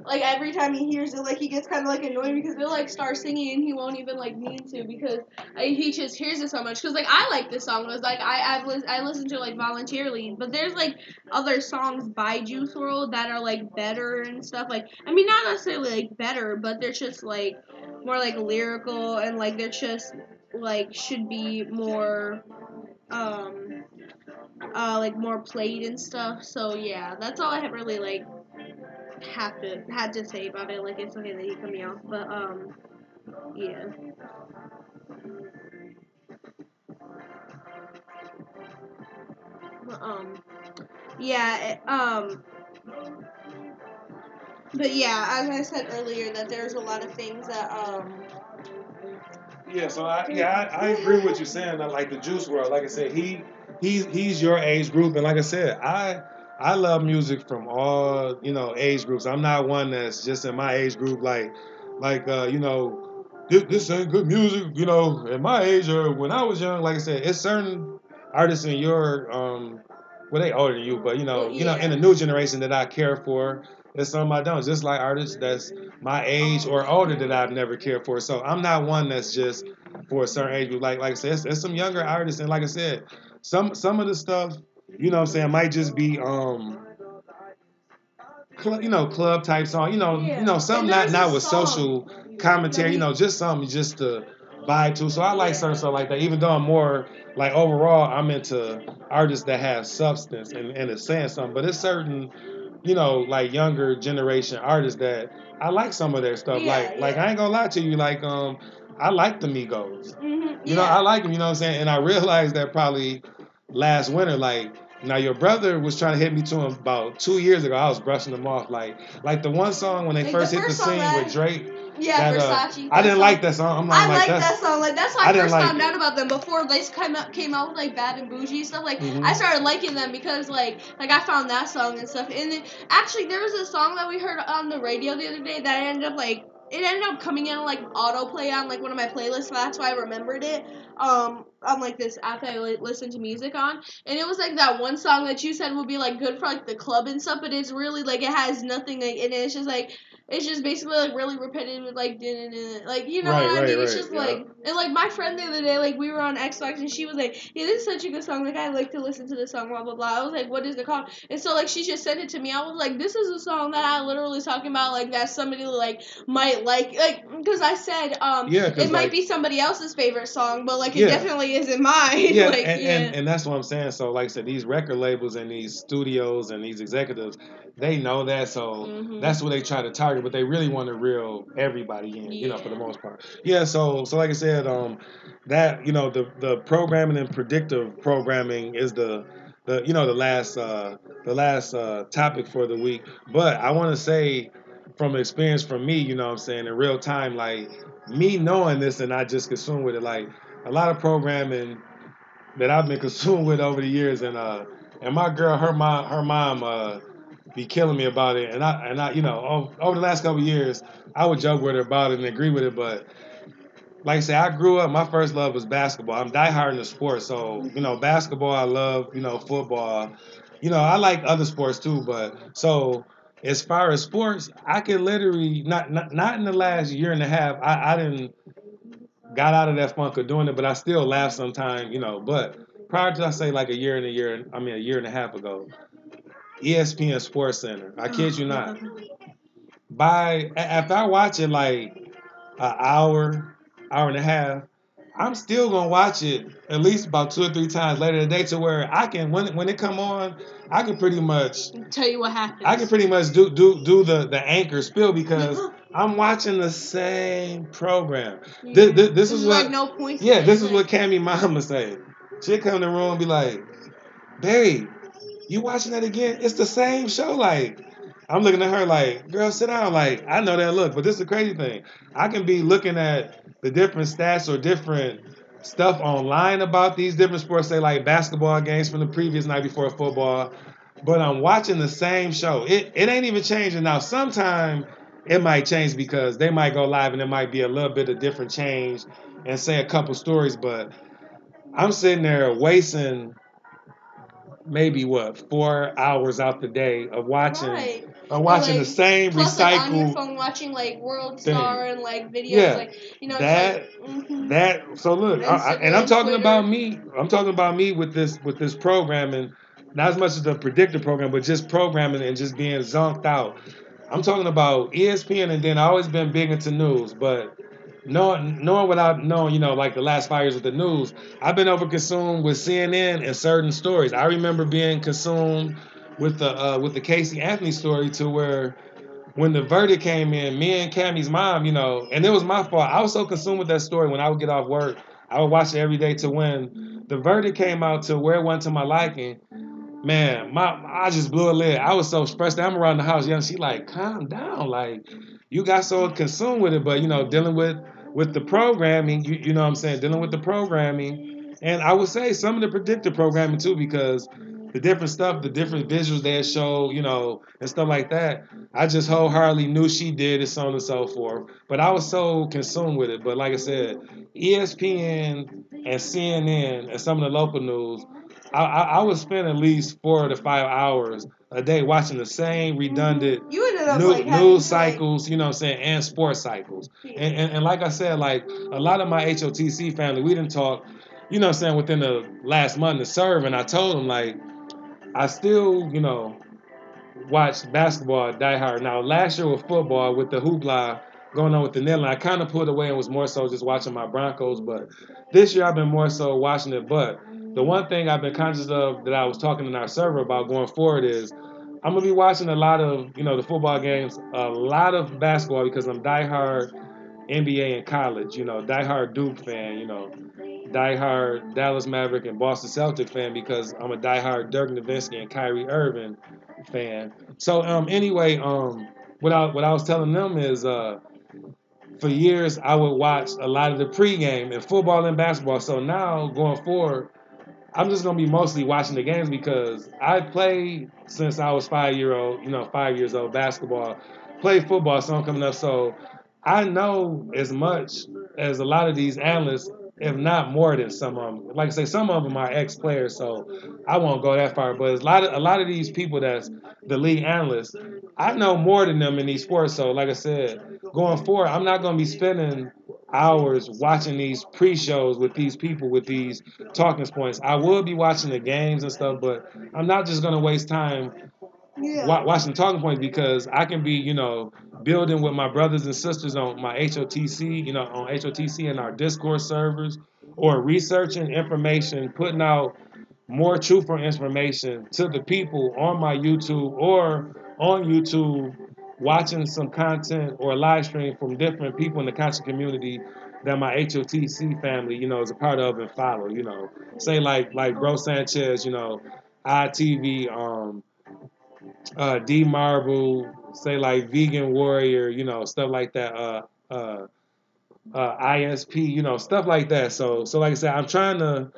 like every time he hears it, like he gets kind of like annoyed because they'll like start singing and he won't even like mean to because he just hears it so much. Because like I like this song, it was like I listen to it like voluntarily, but there's like other songs by Juice World that are like better and stuff. Like I mean, not necessarily like better, but they're just like more like lyrical and like they're just like should be more um like more played and stuff. So yeah, that's all I have really like had to say about it. Like it's okay that he cut me off, but yeah, but, yeah, but yeah, as I said earlier, that there's a lot of things that Yeah, so I agree with what you're saying. I like the Juice World. Like I said, he's your age group, and like I said, I love music from all age groups. I'm not one that's just in my age group. This ain't good music. At my age or when I was young. Like I said, it's certain artists in your well they older than you, but in yeah, the new generation that I care for. There's some I don't. Just like artists that's my age or older that I've never cared for. So I'm not one that's just for a certain age group. Like I said, it's some younger artists, and like I said, some of the stuff, what I'm saying, might just be club type song. And Something not there's a not with song social that commentary. we Just something just to vibe to. So I like yeah certain stuff like that. Even though I'm more like overall, I'm into artists that have substance and it's saying something. But it's certain like younger generation artists that I like some of their stuff. Like I ain't gonna lie to you, like I like the Migos. I yeah like them, you know what I'm saying? And I realized that probably last winter, like now your brother was trying to hit me to him about 2 years ago. I was brushing them off. Like the one song when they like the first hit the first song scene with that Drake. yeah, That Versace. I That didn't song. like that song. I Like like that's that song. Like that's how I I didn't first like found it. out about them. Before they came out with like Bad and Bougie stuff. Like I Hmm. started liking them because like I found that song and stuff. And then actually there was a song that we heard on the radio the other day that ended up like it ended up coming in like autoplay on like one of my playlists. So that's why I remembered it. On like this app that I listen to music on, and it was like that one song that you said would be like good for like the club and stuff, but it's really like it has nothing like in it. It's just like it's just basically like really repetitive, like like you know Right, what I right, mean. It's right. just Yeah. like and like my friend the other day, like we were on Xbox and she was like, "Yeah, this is such a good song. Like I like to listen to this song, blah blah blah." I was like, "What is it called?" And so like she just sent it to me. I was like, "This is a song that I literally was talking about, like that somebody might like because I said Yeah, it cause might like be somebody else's favorite song, but like it yeah, definitely isn't mine." yeah, Like and yeah, and that's what I'm saying. So like I said, these record labels and these studios and these executives, they know that, so that's what they try to target. But they really want to reel everybody in, for the yeah, most part. Yeah. So like I said, that the programming and predictive programming is the last topic for the week. But I want to say from experience from me, what I'm saying in real time, like me knowing this and not just consume with it, like a lot of programming that I've been consumed with over the years, and my girl, her mom be killing me about it, and I over the last couple of years, I would joke with her about it and agree with it, but like I said, I grew up. My first love was basketball. I'm diehard in the sport, so basketball. I love football. I like other sports too, but so as far as sports, I could literally not in the last year and a half. I didn't got out of that funk of doing it, but I still laugh sometimes, But prior to I say like a year and a half ago, ESPN Sports Center. I kid you not. After I watch it like an hour and a half, I'm still gonna watch it at least about 2 or 3 times later today to where I can when it come on, I can pretty much tell you what I can happens. pretty much do the anchor spill because I'm watching the same program. This is There's like what no points in yeah, it. this is Like what Cammy mama say. She'll come in the room and be like, babe, you watching that again? It's the same show. Like I'm looking at her like, girl, sit down. Like I know that look, but this is the crazy thing. I can be looking at the different stats or different stuff online about these different sports, say like basketball games from the previous night before football. But I'm watching the same show. It ain't even changing now. Sometime it might change because they might go live and it might be a little bit of different change and say a couple stories. But I'm sitting there wasting maybe what 4 hours out the day Right. of And watching the like same plus like on your recycled phone watching like World thing. Star and like videos Yeah, like just like that that. So look, and I'm Instagram, talking about Twitter. me. I'm talking about me with this programming, not as much as the predictor program, but just programming and just being zonked out. I'm talking about ESPN, and then I always been big into news, but knowing without knowing, like the last 5 years with the news, I've been over consumed with CNN and certain stories. I remember being consumed with the Casey Anthony story to where when the verdict came in, me and Cammy's mom, and it was my fault. I was so consumed with that story when I would get off work, I would watch it every day to when the verdict came out to where it went to my liking. Man, I just blew a lid. I was so stressed. I'm around the house, young. She like, calm down. Like, you got so consumed with it, but dealing with the programming, you know what I'm saying, dealing with the programming, and I would say some of the predictive programming too, because the different stuff, the different visuals they show, and stuff like that. I just wholeheartedly knew she did it, so on and so forth. But I was so consumed with it. But like I said, ESPN and CNN and some of the local news, I would spend at least 4 to 5 hours a day watching the same redundant You ended up like having news to like cycles, what I'm saying, and sports cycles. yeah. And like I said, like a lot of my HOTC family, we didn't talk, what I'm saying, within the last month to serve. And I told them, like, I still, watch basketball die hard. Now, last year with football, with the hoopla going on with the kneeling, I kind of pulled away and was more so just watching my Broncos. But this year, I've been more so watching it. But the one thing I've been conscious of that I was talking in our server about going forward is I'm gonna be watching a lot of the football games, a lot of basketball because I'm diehard NBA and college. Diehard Duke fan. Diehard Dallas Maverick and Boston Celtic fan because I'm a diehard Dirk Nowitzki and Kyrie Irving fan. So anyway, what I was telling them is for years I would watch a lot of the pregame in football and basketball. So now going forward, I'm just gonna be mostly watching the games because I played since I was 5 years old basketball, played football, so I'm coming up. So I know as much as a lot of these analysts, if not more than some of them. Like I say, some of them are ex-players, so I won't go that far. But a lot of these people that's the lead analysts, I know more than them in these sports. So like I said, going forward, I'm not gonna be spending hours watching these pre-shows with these people with these talking points. I will be watching the games and stuff, but I'm not just gonna waste time Yeah. watching talking points because I can be, building with my brothers and sisters on my HOTC, on HOTC and our Discord servers, or researching information, putting out more truthful information to the people on my YouTube or on YouTube, watching some content or live stream from different people in the content community that my HOTC family, is a part of and follow. Say like Bro Sanchez, ITV, D Marble, say like Vegan Warrior, stuff like that. ISP, stuff like that. So like I said, I'm trying to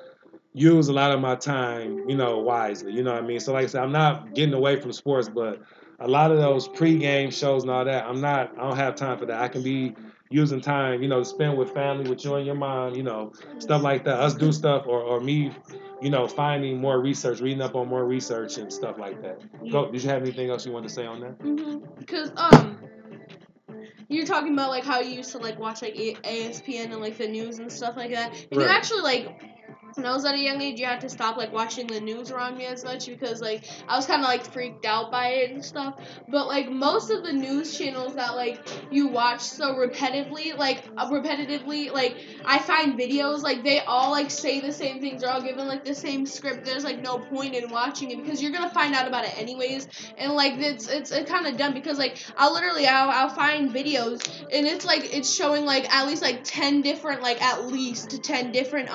use a lot of my time, wisely. You know what I mean? So like I said, I'm not getting away from sports, but a lot of those pre-game shows and all that, I don't have time for that. I can be using time, to spend with family, with you and your mom, stuff like that. Us do stuff or me, finding more research, reading up on more research and stuff like that. Go. Did you have anything else you wanted to say on that? Because you're talking about like how you used to like watch like ASPN and like the news and stuff like that. And you Right. actually like when I was at a young age, you had to stop like watching the news around me as much because like I was kind of like freaked out by it and stuff. But like most of the news channels that like you watch so repetitively, like I find videos like they all like say the same things. They're all given like the same script. There's like no point in watching it because you're gonna find out about it anyways. And like it's kind of dumb because like I'll find videos and it's like it's showing like at least like 10 different like at least 10 different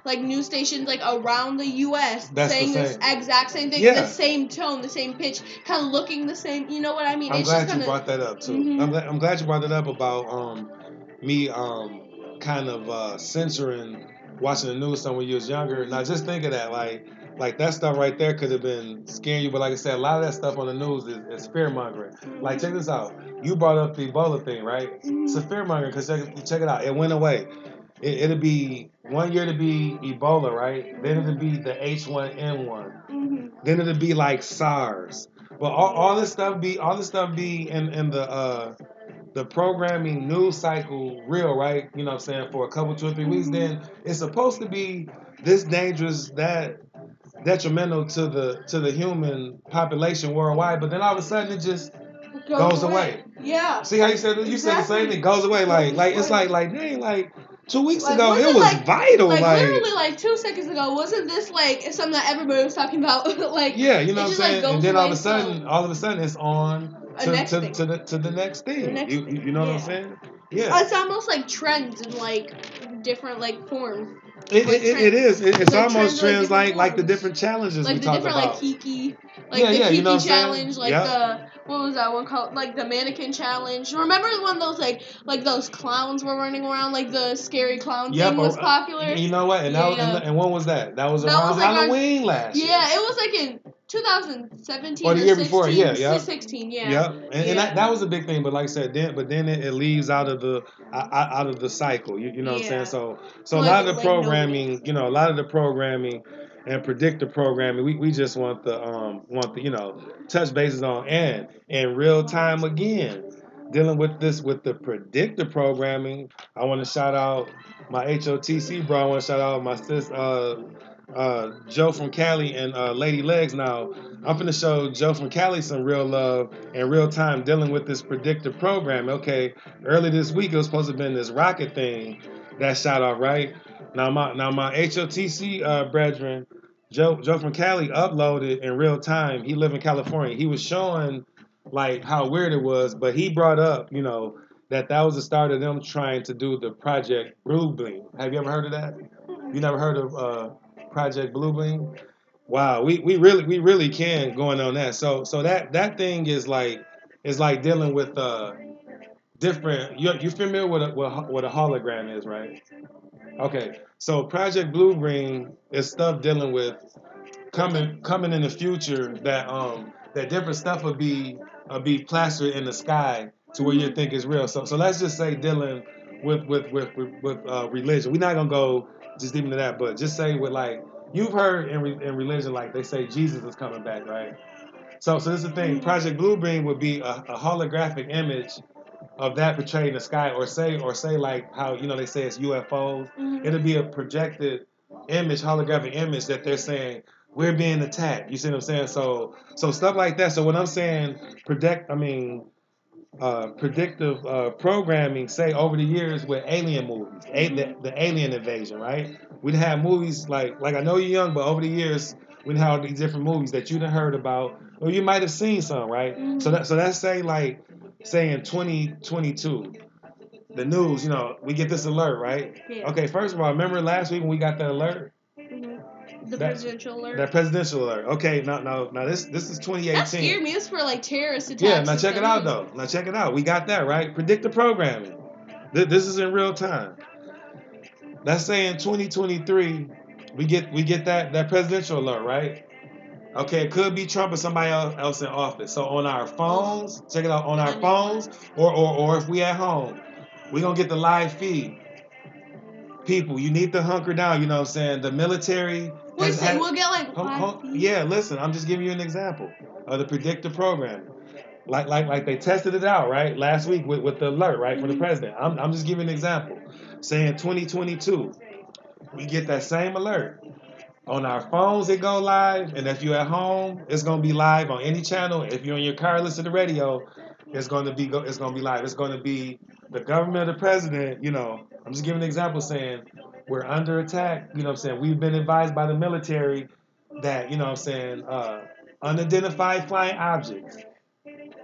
like news stations like around the U.S. That's the saying this same. exact same thing, the Yeah. same tone, the same pitch, kind of looking the same. You know what I mean? I'm It's just glad you kind of. brought that up too. Mhm. I'm glad you brought that up about me kind of censoring watching the news when you was younger. Now just think of that, like that stuff right there could have been scaring you. But like I said, a lot of that stuff on the news is fear mongering. Like check this out. You brought up the Ebola thing, right? It's a fear mongering because check it out. It went away. It'll be 1 year to be Ebola, right? Then it'll be the H1N1. Then it'll be like SARS. But all this stuff be in the programming news cycle real, right? You know what I'm saying, for a couple, 2 or 3 weeks, then it's supposed to be this dangerous, that detrimental to the human population worldwide, but then all of a sudden it just goes away. Yeah. See how you said it? You said the same thing. Goes away. Like it's like dang, like 2 weeks Like, ago it was like, vital. Like literally, like 2 seconds ago, wasn't this like something that everybody was talking about? Like yeah, you know what I'm just, saying. Like, and then all of a so sudden, it's on to the next thing. You know what I'm saying? Yeah. It's almost like trends in like different like forms. It is. It's like almost trends like the different challenges like we the talk different about. like Kiki, like yeah, the yeah, Kiki you know what I'm challenge, saying? like the what was that one called? Like the mannequin challenge. Remember when those like those clowns were running around? Like the scary clown thing was popular. You know what? And and when was that? That was That around was like Halloween last year. Yeah, it was like in 2017 or the year before. 16, Yeah. 16, yeah. Yep, and that was a big thing. But like I said, then it leaves out of the cycle. You know what I'm saying? So a Like- lot of the like programming, a lot of the programming and predictive programming, we just want the touch bases on, and in real time again, dealing with this with the predictive programming. I want to shout out my HOTC bro. I want to shout out my sis Joe from Cali and Lady Legs. Now I'm finna show Joe from Cali some real love in real time dealing with this predictive program. Okay, early this week it was supposed to have been this rocket thing that shot off, right? Now my HOTC brethren, Joe from Cali uploaded in real time. He lived in California. He was showing like how weird it was, but he brought up, that was the start of them trying to do the Project Blue Beam. Have you ever heard of that? You never heard of Project Blue Beam? Wow, we really can going on that. So that thing is like dealing with different. You familiar with what a hologram is, right? Okay, so Project Blue Beam is stuff dealing with coming in the future that different stuff will be plastered in the sky to where you think is real. So let's just say dealing with religion. We're not gonna go just deep into that, but just say with like you've heard in religion, like they say Jesus is coming back, right? So this is the thing. Project Blue Beam would be a holographic image of that portrayed in the sky, or say like how they say it's UFOs. It'll be a projected image, holographic image that they're saying we're being attacked. You see what I'm saying? So stuff like that. So when I'm saying predictive programming, say over the years with alien movies, the alien invasion, right? We'd have movies like I know you're young, but over the years we'd have these different movies that you done heard about, or you might have seen some, right? So that's say in 2022, the news, we get this alert, right? Yeah. Okay, first of all, remember last week when we got that alert? The presidential alert. That presidential alert. Okay, now this is 2018. That scared me. It's for like terrorist attacks. Yeah, now check it out though. Now check it out. We got that right. Predictive programming. This is in real time. Let's say in 2023, we get that presidential alert, right? Okay, it could be Trump or somebody else in office. So on our phones, check it out. On our phones, or if we at home, we gonna get the live feed. People, you need to hunker down. You know what I'm saying? The military. We'll get like yeah, listen, I'm just giving you an example of the predictive programming. Like they tested it out, right? Last week with the alert, right, from the president. I'm just giving an example. Saying 2022, we get that same alert. On our phones, it go live, and if you're at home, it's gonna be live on any channel. If you're in your car listening to the radio, it's gonna be live. It's gonna be the government, the president. I'm just giving an example, saying we're under attack. You know what I'm saying? We've been advised by the military that unidentified flying objects.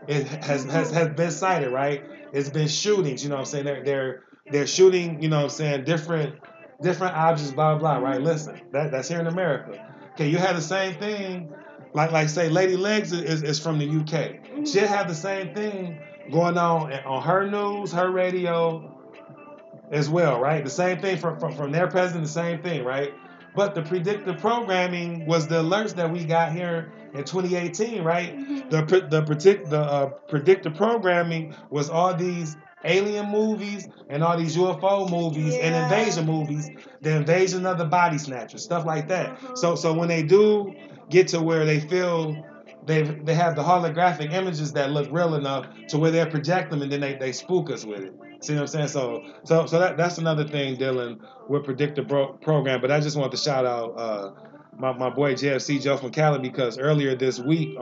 It has been cited, right? It's been shootings. You know what I'm saying? They're shooting. You know what I'm saying? Different objects, blah blah, right? Listen, that's here in America. Okay, you have the same thing, like say Lady Legs is from the UK. She'll have the same thing going on her news, her radio, as well, right? The same thing from their president, the same thing, right? But the predictive programming was the alerts that we got here in 2018, right? The predictive programming was all these alien movies and all these UFO movies and invasion movies, the invasion of the body snatchers, stuff like that. So when they do get to where they feel they have the holographic images that look real enough to where they project them and then they spook us with it. See what I'm saying? So that's another thing dealing with predictive program. But I just want to shout out my boy JFC Joe from Cali because earlier this week,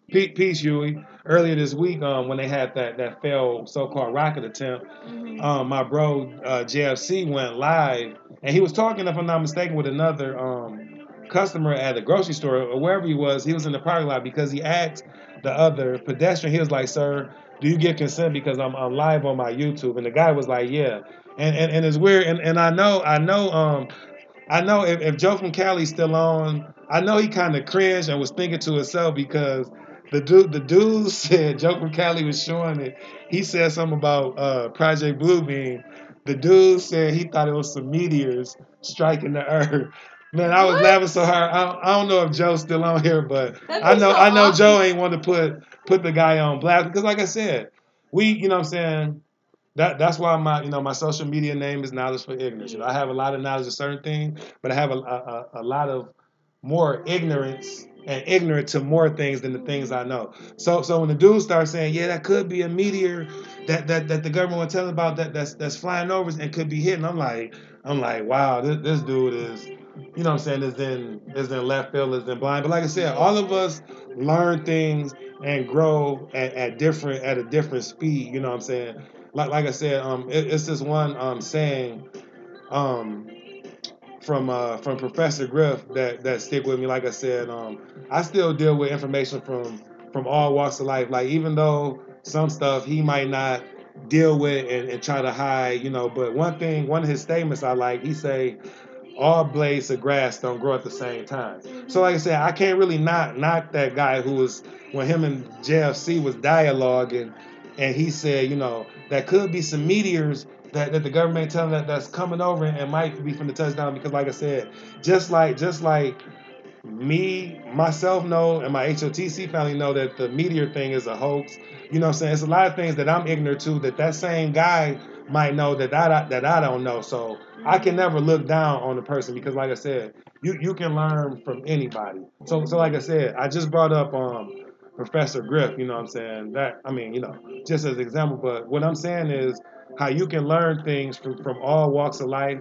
peace Huey. Earlier this week, when they had that failed so-called rocket attempt, my bro JFC went live and he was talking, if I'm not mistaken, with another customer at a grocery store or wherever he was. He was in the parking lot because he asked the other pedestrian. He was like, "Sir, do you get consent because I'm live on my YouTube?" And the guy was like, "Yeah." And it's weird. And I know if Joe from Cali's still on, I know he kind of cringed and was thinking to himself because the dude said Joe from Cali was showing it. He said something about Project Bluebeam. The dude said he thought it was some meteors striking the earth. Man, I was laughing so hard. I don't know if Joe's still on here, but I know Joe ain't want to put the guy on blast because, like I said, what I'm saying, that's why my social media name is Knowledge for Ignorance. I have a lot of knowledge of certain things, but I have a lot of more ignorance and ignorant to more things than the things I know. So when the dude starts saying, yeah, that could be a meteor that the government was telling about that's flying over and could be hitting, I'm like, wow, this dude is, what I'm saying, is in left field, is in blind. But like I said, all of us learn things and grow at a different speed. You know what I'm saying? Like I said, it's this one saying um, from Professor Griff that stick with me. Like I said, I still deal with information from all walks of life. Like even though some stuff he might not deal with and try to hide, but one of his statements I like, he say all blades of grass don't grow at the same time. So like I said, I can't really knock that guy who was when him and JFC was dialoguing, and he said, that could be some meteors that the government telling that's coming over and might be from the touchdown because like I said, just like me, myself know, and my HOTC family know that the meteor thing is a hoax. You know what I'm saying? It's a lot of things that I'm ignorant to that same guy might know that I don't know. So I can never look down on a person because, like I said, you can learn from anybody. So like I said, I just brought up Professor Griff. You know what I'm saying? That I mean, just as an example. But what I'm saying is how you can learn things from all walks of life.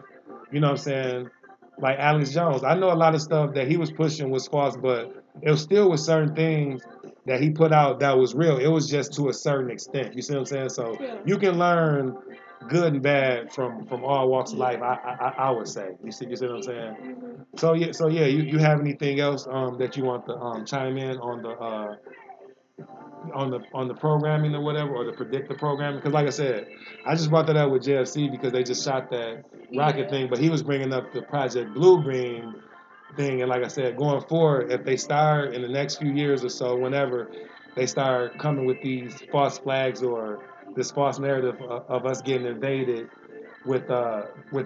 You know what I'm saying? Like Alex Jones. I know a lot of stuff that he was pushing was false, but it was still with certain things that he put out that was real. It was just to a certain extent. You see what I'm saying? So you can learn good and bad from all walks of life. I would say. You see what I'm saying? So yeah. You have anything else that you want to chime in on the programming or whatever, or the predictive programming? Because like I said, I just brought that up with JFC because they just shot that rocket thing, but he was bringing up the Project Bluebeam thing, and like I said, going forward, if they start in the next few years or so, whenever they start coming with these false flags or this false narrative of us getting invaded with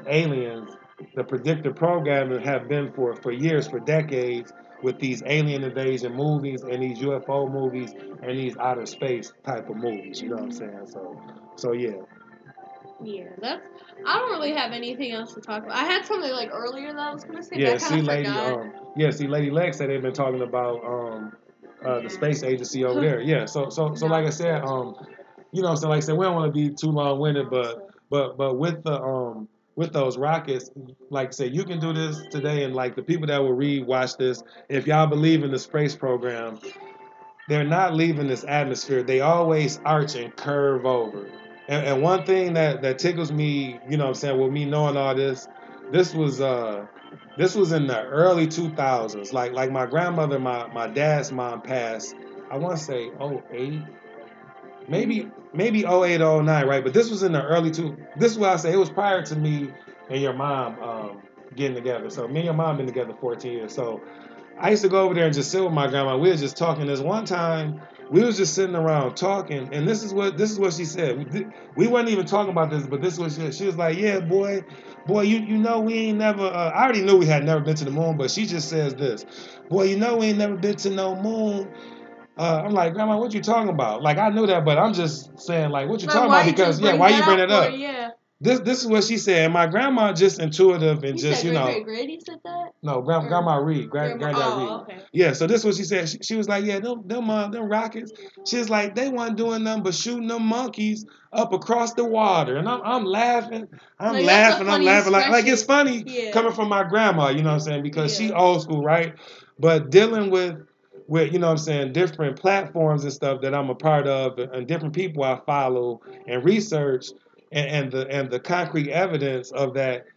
aliens, the predictive programming have been for years, for decades, with these alien invasion movies and these UFO movies and these outer space type of movies. You know what I'm saying? So yeah. Yeah, that's. I don't really have anything else to talk about. I had something like earlier that I was gonna say, but Yeah, I kind see, of lady. forgot. See, Lady Lex said they've been talking about the space agency over there. Yeah. So like I said, what I'm saying, like I said, we don't want to be too long winded, but with those rockets, like I said, you can do this today, and like the people that will read, watch this, if y'all believe in the space program, they're not leaving this atmosphere. They always arch and curve over. And one thing that tickles me, what I'm saying, with me knowing all this, this was this was in the early 2000s. Like my grandmother, my dad's mom passed, I want to say '08, maybe '08, '09, right? But this was in the early two. This is why I say it was prior to me and your mom getting together. So me and your mom been together 14 years. So I used to go over there and just sit with my grandma. We were just talking. This one time, we was just sitting around talking, and this is what she said. We weren't even talking about this, but this is what she said. She was like, "Yeah, boy, you know we ain't never. I already knew we had never been to the moon, but she just says this, boy, you know we ain't never been to no moon." I'm like, Grandma, what you talking about? Like I knew that, but I'm just saying, like, what you Like, talking about? why you just Because yeah, bring why that you bring up it for? up? Yeah. This is what she said. And my grandma just intuitive and You just said great granny said that? no, Or grandma Reed, grandma? granddad Reed. Oh, okay. Yeah, so this is what she said. She was like, yeah, them rockets. She was like, they weren't doing nothing but shooting them monkeys up across the water, and I'm laughing, Like that's a I'm funny laughing, like it's expression. funny Yeah. coming from my grandma, you know what I'm saying? Because she Yeah. old school, right? But dealing with you know what I'm saying, different platforms and stuff that I'm a part of, and different people I follow and research, and the concrete evidence of that.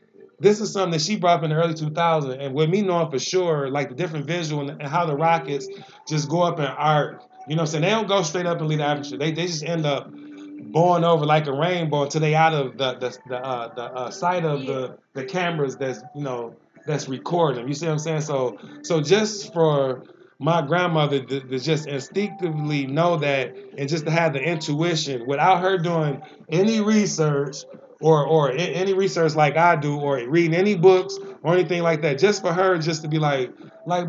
This is something that she brought up in the early 2000s, and with me knowing for sure, like the different visual and how the rockets just go up in arc. You know what I'm saying? They don't go straight up and lead the atmosphere. They just end up born over like a rainbow until they out of the sight of the cameras that's that's recording. You see what I'm saying? So just for my grandmother to just instinctively know that, and just to have the intuition without her doing any research, or any research like I do, or reading any books or anything like that, just for her just to be like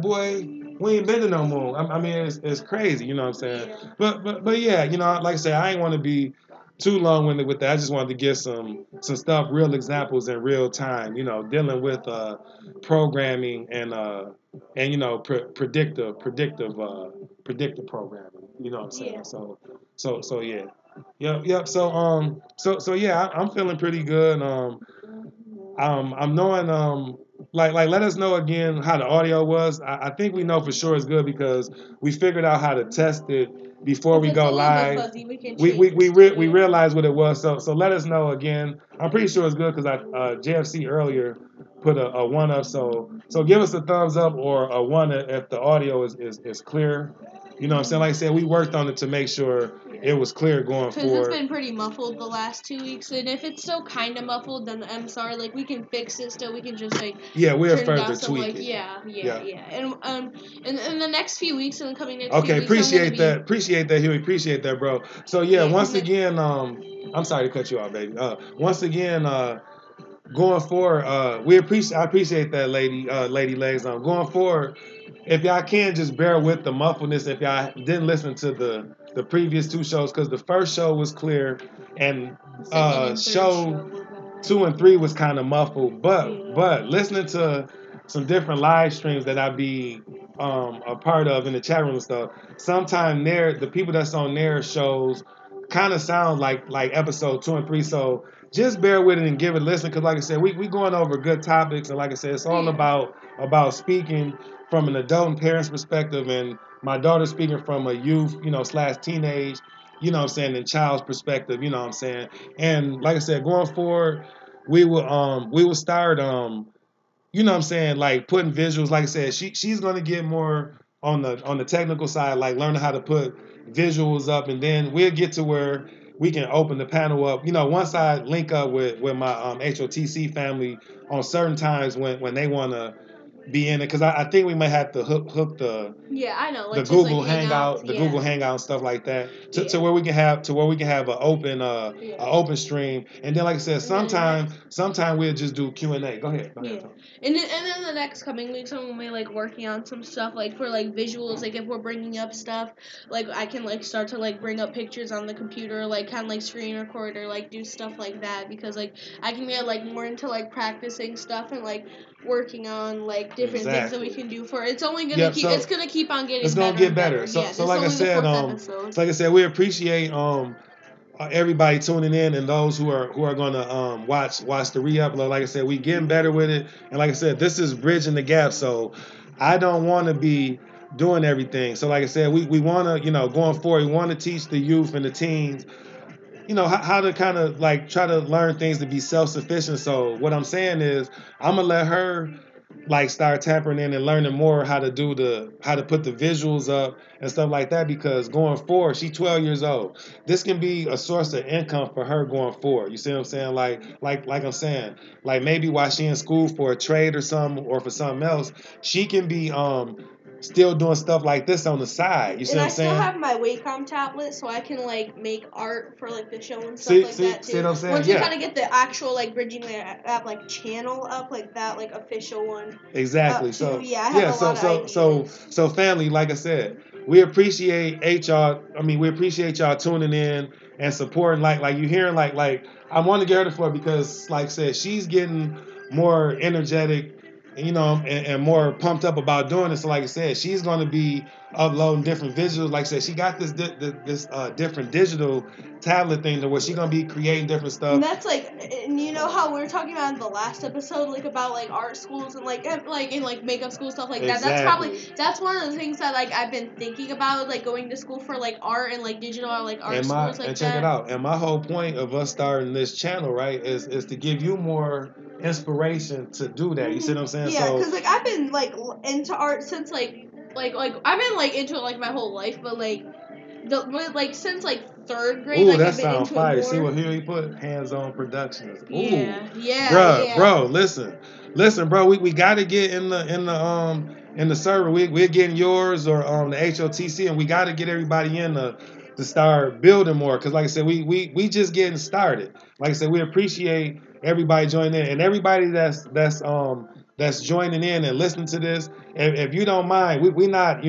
boy, we ain't been to no moon. I mean, it's crazy, you know what I'm saying? Yeah. But yeah, like I said, I ain't want to be too long-winded with that. I just wanted to give some stuff, real examples in real time, dealing with programming and predictive programming. You know what I'm saying? Yeah. So yeah. Yep. So yeah, I'm feeling pretty good. I'm knowing like let us know again how the audio was. I think we know for sure it's good because we figured out how to test it before If we it's go a little bit live. fuzzy, we can We change we it we, still. re- we Yeah. realized what it was. So let us know again. I'm pretty sure it's good because I JFC earlier put a one up. So give us a thumbs up or a one if the audio is clear. You know what I'm saying? Like I said, we worked on it to make sure it was clear going Because it's forward. been pretty muffled the last 2 weeks, and if it's still kind of muffled, then I'm sorry. Like we can fix it still. We can just like Yeah, we'll turn it further down some. tweak Like it. yeah. Yeah. And in the next few weeks, in the coming next few Okay, weeks, I'm gonna appreciate be that. Appreciate that, Huey. Appreciate that, bro. So yeah, yeah. once again, I'm sorry to cut you off, baby. Once again, going forward, I appreciate that, lady legs. Going forward, if y'all can just bear with the muffledness if y'all didn't listen to the previous two shows, because the first show was clear, and Second and third show show were bad. 2 and 3 was kind of muffled, but Yeah. listening to some different live streams that I be a part of in the chat room and stuff, sometimes the people that's on their shows kind of sound like episode 2 and 3. So just bear with it and give it a listen, because like I said, we going over good topics, and like I said, it's all Yeah. about speaking from an adult and parent's perspective, and my daughter speaking from a youth, slash teenage, what I'm saying, and child's perspective, what I'm saying. And like I said, going forward, we will start what I'm saying, like putting visuals. Like I said, she's gonna get more on the technical side, like learning how to put visuals up, and then we'll get to where we can open the panel up. Once I link up with my HOTC family on certain times when they wanna be in it, because I think we might have to hook Yeah, I know. the Like just like Google hangouts. Hangout, Yeah. and stuff like that, to Yeah. where we can have an open Yeah. stream, and then like I said, And then sometime we'll just do Q&A. Go ahead, yeah, Tom. and then the next coming weeks, I'm gonna be like working on some stuff like for like visuals. Like if we're bringing up stuff, like I can like start to like bring up pictures on the computer, like kind of like screen record or like do stuff like that, because like I can get like more into like practicing stuff and like working on like different things that we Exactly. can do for. It's only gonna Yep. keep. It's So gonna keep on it's getting gonna better get and better. better. Yeah, So this is like I only the said, fourth episode. we appreciate everybody tuning in, and those who are gonna watch the re-upload. Like I said, we getting better with it, and like I said, this is bridging the gap. So I don't want to be doing everything. So like I said, we want to, going forward, we want to teach the youth and the teens, how to kind of like try to learn things to be self-sufficient. So what I'm saying is, I'm gonna let her like start tapping in and learning more how to put the visuals up and stuff like that, because going forward, she's 12 years old. This can be a source of income for her going forward. You see what I'm saying? Like I'm saying, like maybe while she in school for a trade or something, or for something else, she can be still doing stuff like this on the side. You see And what I I'm still saying? have my Wacom tablet, so I can like make art for like the show and stuff See, like see, that see too. what I'm saying? Once we Yeah. kind of get the actual like bridging the app like channel up like that, like official one Exactly. up too. So Yeah, I have yeah. a So lot of so so ideas. so family. Like I said, we appreciate y'all. I mean, we appreciate y'all tuning in and supporting. Like you hearing like I want to get her the floor because like I said, she's getting more energetic. And more pumped up about doing this. So like I said, she's going to be uploading different visuals. Like I said, she got this different digital tablet thing to where she's gonna be creating different And stuff. that's like, and you know how we were talking about in the last episode, like about like art schools and like in like makeup school stuff like that. Exactly. That's one of the things that like I've been thinking about, like going to school for like art and like digital like art schools like And check it that. out. And my whole point of us starting this channel, right, is to give you more inspiration to do that. You see what I'm saying? Yeah, So because like I've been like into art since like I've been like into it like my whole life, but like since like third grade, ooh, like that I've been sounds into it fire. See what more. here he put? Hands-on productions. Ooh. Yeah, yeah, Bruh, yeah. bro, listen. Listen, bro, we gotta get in the server. We're getting yours or the HOTC and we gotta get everybody in to start building more. Cause like I said, we just getting started. Like I said, we appreciate everybody joining in and everybody that's joining in and listening to this. If you don't mind, we not,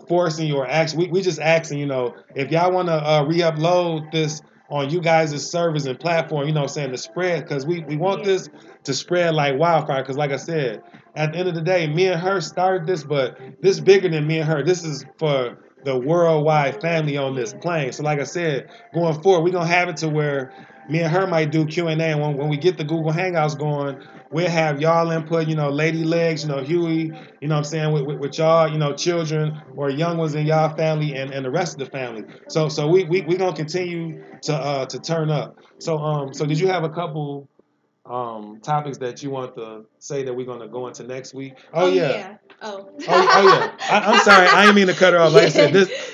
forcing you or asking. We just asking, if y'all want to re-upload this on you guys' servers and platform, what I'm saying, to spread, because we want this to spread like wildfire. Because like I said, at the end of the day, me and her started this, but this is bigger than me and her. This is for the worldwide family on this plane. So like I said, going forward, we're going to have it to where me and her might do Q&A. And when we get the Google Hangouts going, we'll have y'all input, Lady Legs, Huey, what I'm saying, with y'all, children or young ones in y'all family and the rest of the family. So we gonna continue to turn up. So did you have a couple topics that you want to say that we're gonna go into next week? Oh yeah. Yeah. Oh. Oh yeah. I'm sorry. I didn't mean to cut her off. Like I said,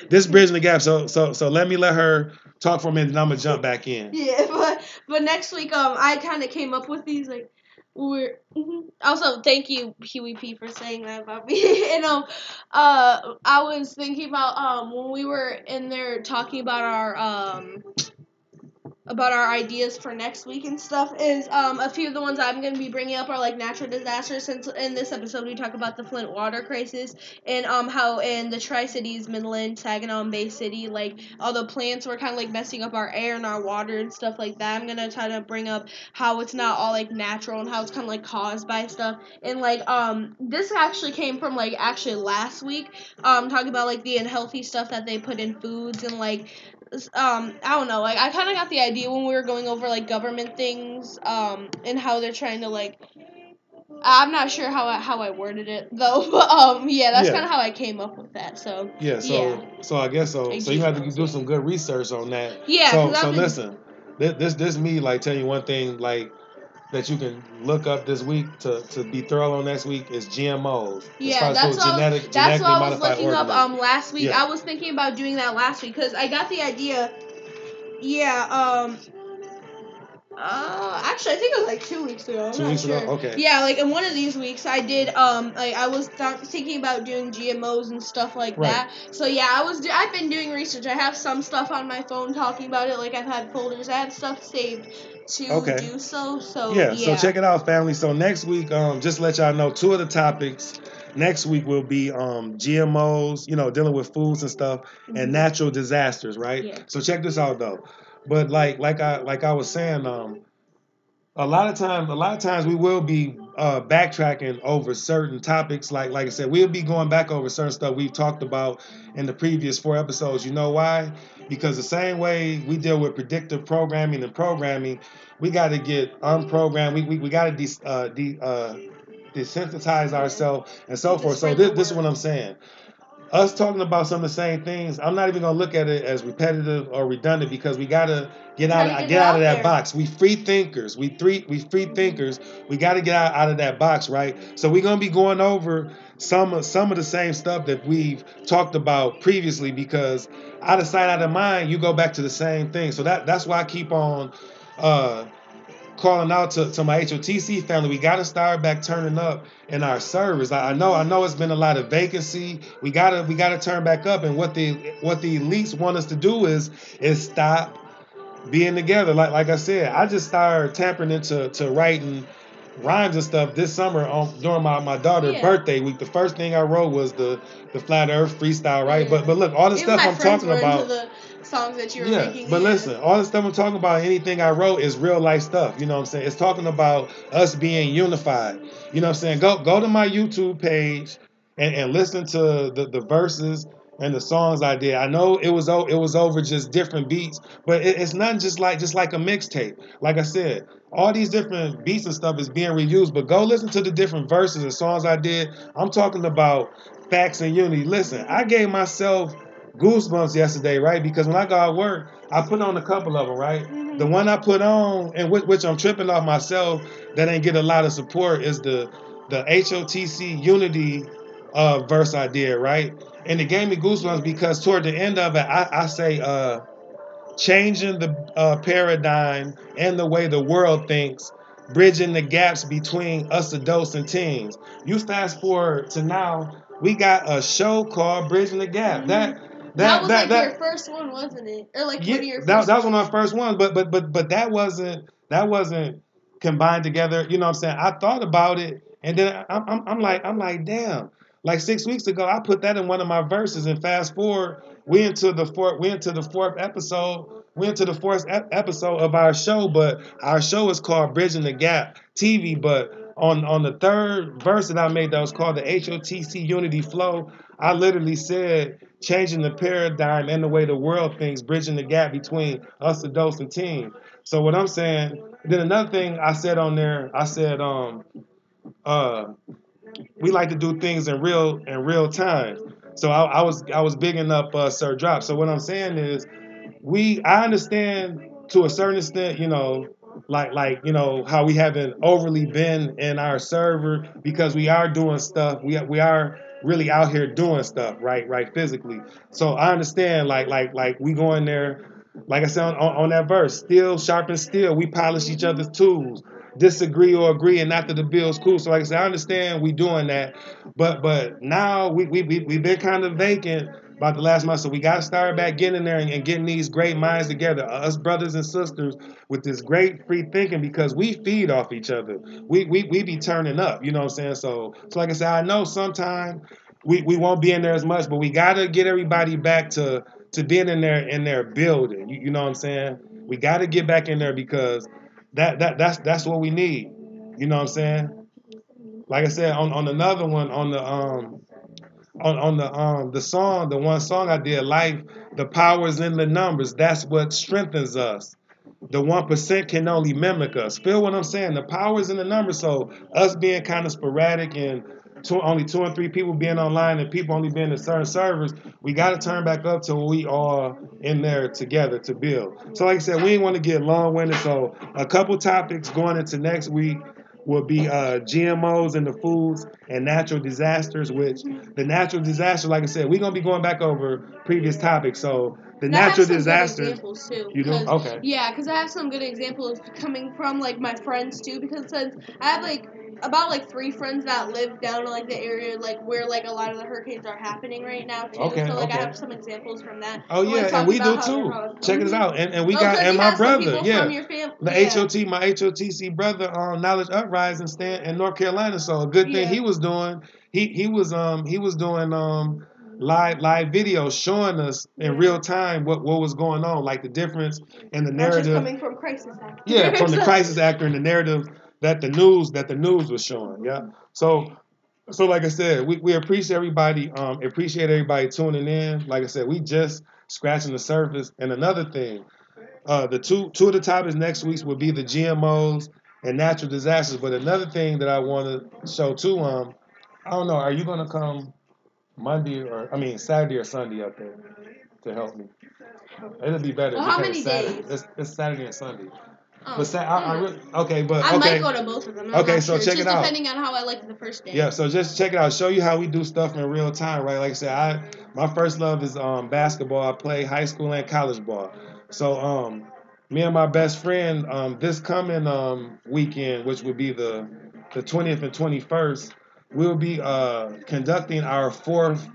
this bridging the gap. So let her talk for a minute, and I'm gonna jump back in. Yeah, but next week I kind of came up with these like we're also thank you Huey P for saying that about me. And I was thinking about when we were in there talking about our ideas for next week and stuff is a few of the ones I'm going to be bringing up are like natural disasters, since in this episode we talk about the Flint water crisis and how in the Tri-Cities, Midland, Saginaw, and Bay City, like all the plants were kind of like messing up our air and our water and stuff like that. I'm going to try to bring up how it's not all like natural and how it's kind of like caused by stuff. And like this actually came from like actually last week talking about like the unhealthy stuff that they put in foods and like I don't know, like I kind of got the idea when we were going over like government things and how they're trying to like I'm not sure how I worded it though, but yeah, that's kind of how I came up with that. So Yeah, yeah, so I guess so. like So you have to GMOs, do some good research on that. yeah, So because I've been listen, this me like telling you one thing like that you can look up this week to be thorough on next week is GMOs as far yeah, as those that's what genetically I was modified looking up organisms. last week. Yeah. I was thinking about doing that last week because I got the idea. Yeah, actually, I think it was like 2 weeks ago. I'm 2 weeks not ago, sure. okay. Yeah, like in one of these weeks, I did. Like I was thinking about doing GMOs and stuff like Right. that. So yeah, I've been doing research. I have some stuff on my phone talking about it. Like I've had folders. I had stuff saved to Okay. do so. So Yeah, so yeah. check it out, family. So next week, just to let y'all know, two of the topics next week will be GMOs, dealing with foods and stuff, and natural disasters, right? Yeah. So check this out though. But like I was saying, a lot of times we will be backtracking over certain topics. Like I said, we'll be going back over certain stuff we've talked about in the previous 4 episodes. You know why? Because the same way we deal with predictive programming and programming, we got to get unprogrammed. We got to desensitize ourselves and so forth. So this is what I'm saying. Us talking about some of the same things, I'm not even gonna look at it as repetitive or redundant because we gotta get out of that box. We free thinkers. We free thinkers. We gotta get out of that box, right? So we're gonna be going over some of the same stuff that we've talked about previously because out of sight, out of mind, you go back to the same thing. So that's why I keep on uh calling out to my HOTC family. We got to start back turning up in our servers. I know it's been a lot of vacancy. We gotta turn back up. And what the elites want us to do is stop being together. Like I said, I just started tapping into writing rhymes and stuff this summer during my daughter's Yeah. birthday week. The first thing I wrote was the flat earth freestyle, right? Yeah. But look, all the Even stuff my I'm friends talking were into about. the songs that you were Yeah, making. but Yeah. listen, all the stuff I'm talking about, anything I wrote is real life stuff. You know what I'm saying? It's talking about us being unified. You know what I'm saying? Go to my YouTube page and listen to the verses and the songs I did. I know it was over just different beats, but it's not just like a mixtape. Like I said, all these different beats and stuff is being reused. But go listen to the different verses and songs I did. I'm talking about facts and unity. Listen, I gave myself goosebumps yesterday, right? Because when I got to work, I put on a couple of them, right? The one I put on, and which I'm tripping off myself, that ain't get a lot of support, is the HOTC Unity verse I did, right? And it gave me goosebumps because toward the end of it, I say changing the paradigm and the way the world thinks, bridging the gaps between us adults and teens. You fast forward to now, we got a show called Bridging the Gap. That was like your first one, wasn't it? Or like Yeah, one of your that first was one of ones. my first ones, but that wasn't combined together. You know what I'm saying? I thought about it, and then I'm like, damn. Like 6 weeks ago, I put that in one of my verses, and fast forward, we into the fourth episode. We into the fourth episode of our show, but our show is called Bridging the Gap TV. But on the third verse that I made, that was called the HOTC Unity Flow, I literally said changing the paradigm and the way the world thinks, bridging the gap between us adults and teens. So what I'm saying, then another thing I said on there, I said uh we like to do things in real time. So I was bigging up Sir Drop. So what I'm saying is, I understand to a certain extent, like how we haven't overly been in our server because we are doing stuff. We are really out here doing stuff, right, physically. So I understand, like we go in there, like I said on that verse, steel sharpens steel. We polish each other's tools. Disagree or agree, and after the bill's cool. So like I said, I understand we doing that, but now we've been kind of vacant about the last month. So we got to start back getting in there and getting these great minds together, us brothers and sisters, with this great free thinking, because we feed off each other. We be turning up, you know what I'm saying? So like I said, I know sometime we won't be in there as much, but we got to get everybody back to being in their building. You know what I'm saying? We got to get back in there because that's what we need. You know what I'm saying? Like I said, on another one, on the song, the one song I did, Life, the power's in the numbers. That's what strengthens us. The 1% can only mimic us. Feel what I'm saying? The power's in the numbers. So us being kind of sporadic and only two and three people being online and people only being in certain servers, we got to turn back up to we all in there together to build. So like I said, we ain't want to get long-winded. So a couple topics going into next week will be GMOs in the foods and natural disasters, which the natural disaster, like I said, we're going to be going back over previous topics. So the I have natural some good disasters. examples too. You do? Okay. Yeah, because I have some good examples coming from like my friends too. Because since I have like about like 3 friends that live down in like the area like where like a lot of the hurricanes are happening right now too. Okay, So like I okay. have some examples from that. Oh And, yeah, like and talking we do about how they're too. probably. Check this out, and we Oh, got, because and you my have some brother, people yeah, from your family. the HOT, my HOTC brother, Knowledge Uprising stand in North Carolina. So a good thing he was doing, he was doing live videos showing us in real time what was going on, like the difference in the That's just narrative. coming from crisis actor. Yeah, from the crisis actor and the narrative that the news was showing. Yeah. So like I said, we appreciate everybody tuning in. Like I said, we just scratching the surface. And another thing, the two of the topics next week will be the GMOs and natural disasters. But another thing that I want to show too, I don't know, are you gonna come Monday or Saturday or Sunday up there to help me? It'll be better Well, because how many it's Saturday. days? It's Saturday and Sunday. Oh, But I really okay, but I might okay. go to both of them. I'm Okay, not so sure. It's check it just out. depending on how I like the first day. Yeah, so just check it out. Show you how we do stuff in real time, right? Like I said, my first love is basketball. I play high school and college ball. So me and my best friend, this coming weekend, which would be the 20th and 21st, we'll be conducting our fourth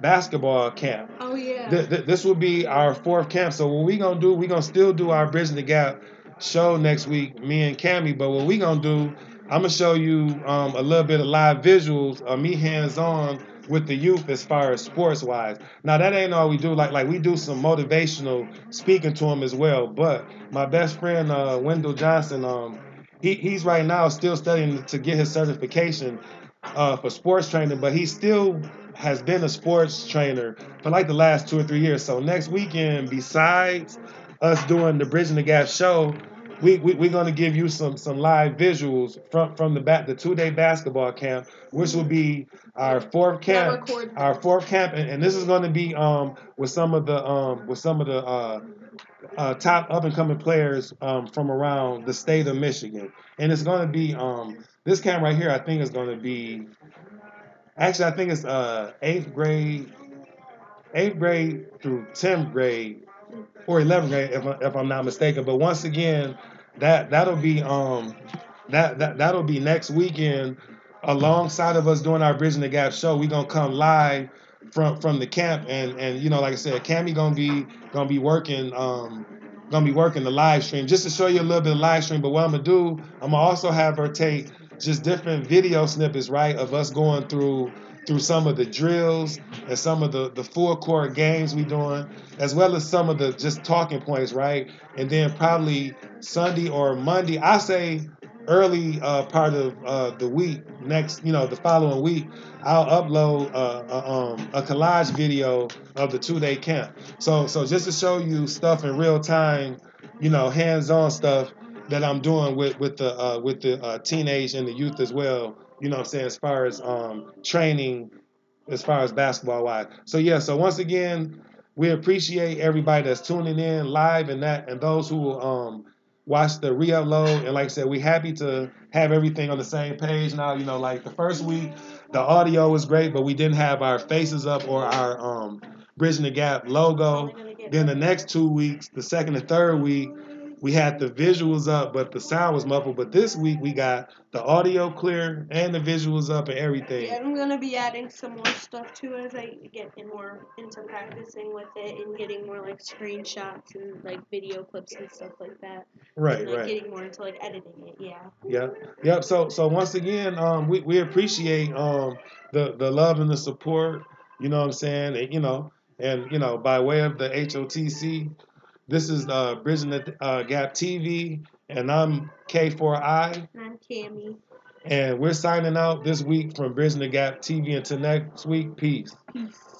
basketball camp. Oh yeah. This will be our fourth camp. So what we gonna do? We gonna still do our Bridging the Gap show next week, me and Cammy. But what we gonna do? I'm gonna show you a little bit of live visuals of me hands on with the youth as far as sports wise. Now that ain't all we do. Like we do some motivational speaking to them as well. But my best friend Wendell Johnson, he's right now still studying to get his certification for sports training, but he still has been a sports trainer for like the last 2 or 3 years. So next weekend, besides us doing the Bridging the Gap show, we're going to give you some live visuals from the 2 day basketball camp, which will be our fourth camp, and this is going to be with some of the top up and coming players from around the state of Michigan, and it's going to be this camp right here. I think is going to be actually I think it's eighth grade through 10th grade or 11th grade, if I'm not mistaken. But once again, that'll be that'll be next weekend, alongside of us doing our Bridging the Gap show. We gonna come live from the camp, and like I said, Cammy gonna be working the live stream just to show you a little bit of live stream. But what I'm gonna do, I'm gonna also have her take just different video snippets, right, of us going through some of the drills and some of the full court games we doing, as well as some of the just talking points, right? And then probably Sunday or Monday, I say early part of the week, next, the following week, I'll upload a collage video of the 2 day camp. So just to show you stuff in real time, hands-on stuff that I'm doing with the teenage and the youth as well. You know what I'm saying, as far as training, as far as basketball wise. So yeah, so once again, we appreciate everybody that's tuning in live, and those who will watch the re-upload. And like I said, we happy to have everything on the same page now. Like the first week, the audio was great, but we didn't have our faces up or our Bridging the Gap logo. Then the next 2 weeks, the second and third week, we had the visuals up, but the sound was muffled. But this week we got the audio clear and the visuals up and everything. Yeah, I'm gonna be adding some more stuff too as I get more into practicing with it and getting more like screenshots and like video clips and stuff like that. Right, and, like, right. Getting more into like editing it. Yeah. Yep. So once again, we appreciate the love and the support. You know what I'm saying? And by way of the HOTC, this is Bridging the Gap TV, and I'm K4I. And I'm Cammy. And we're signing out this week from Bridging the Gap TV. Until next week, peace. Peace.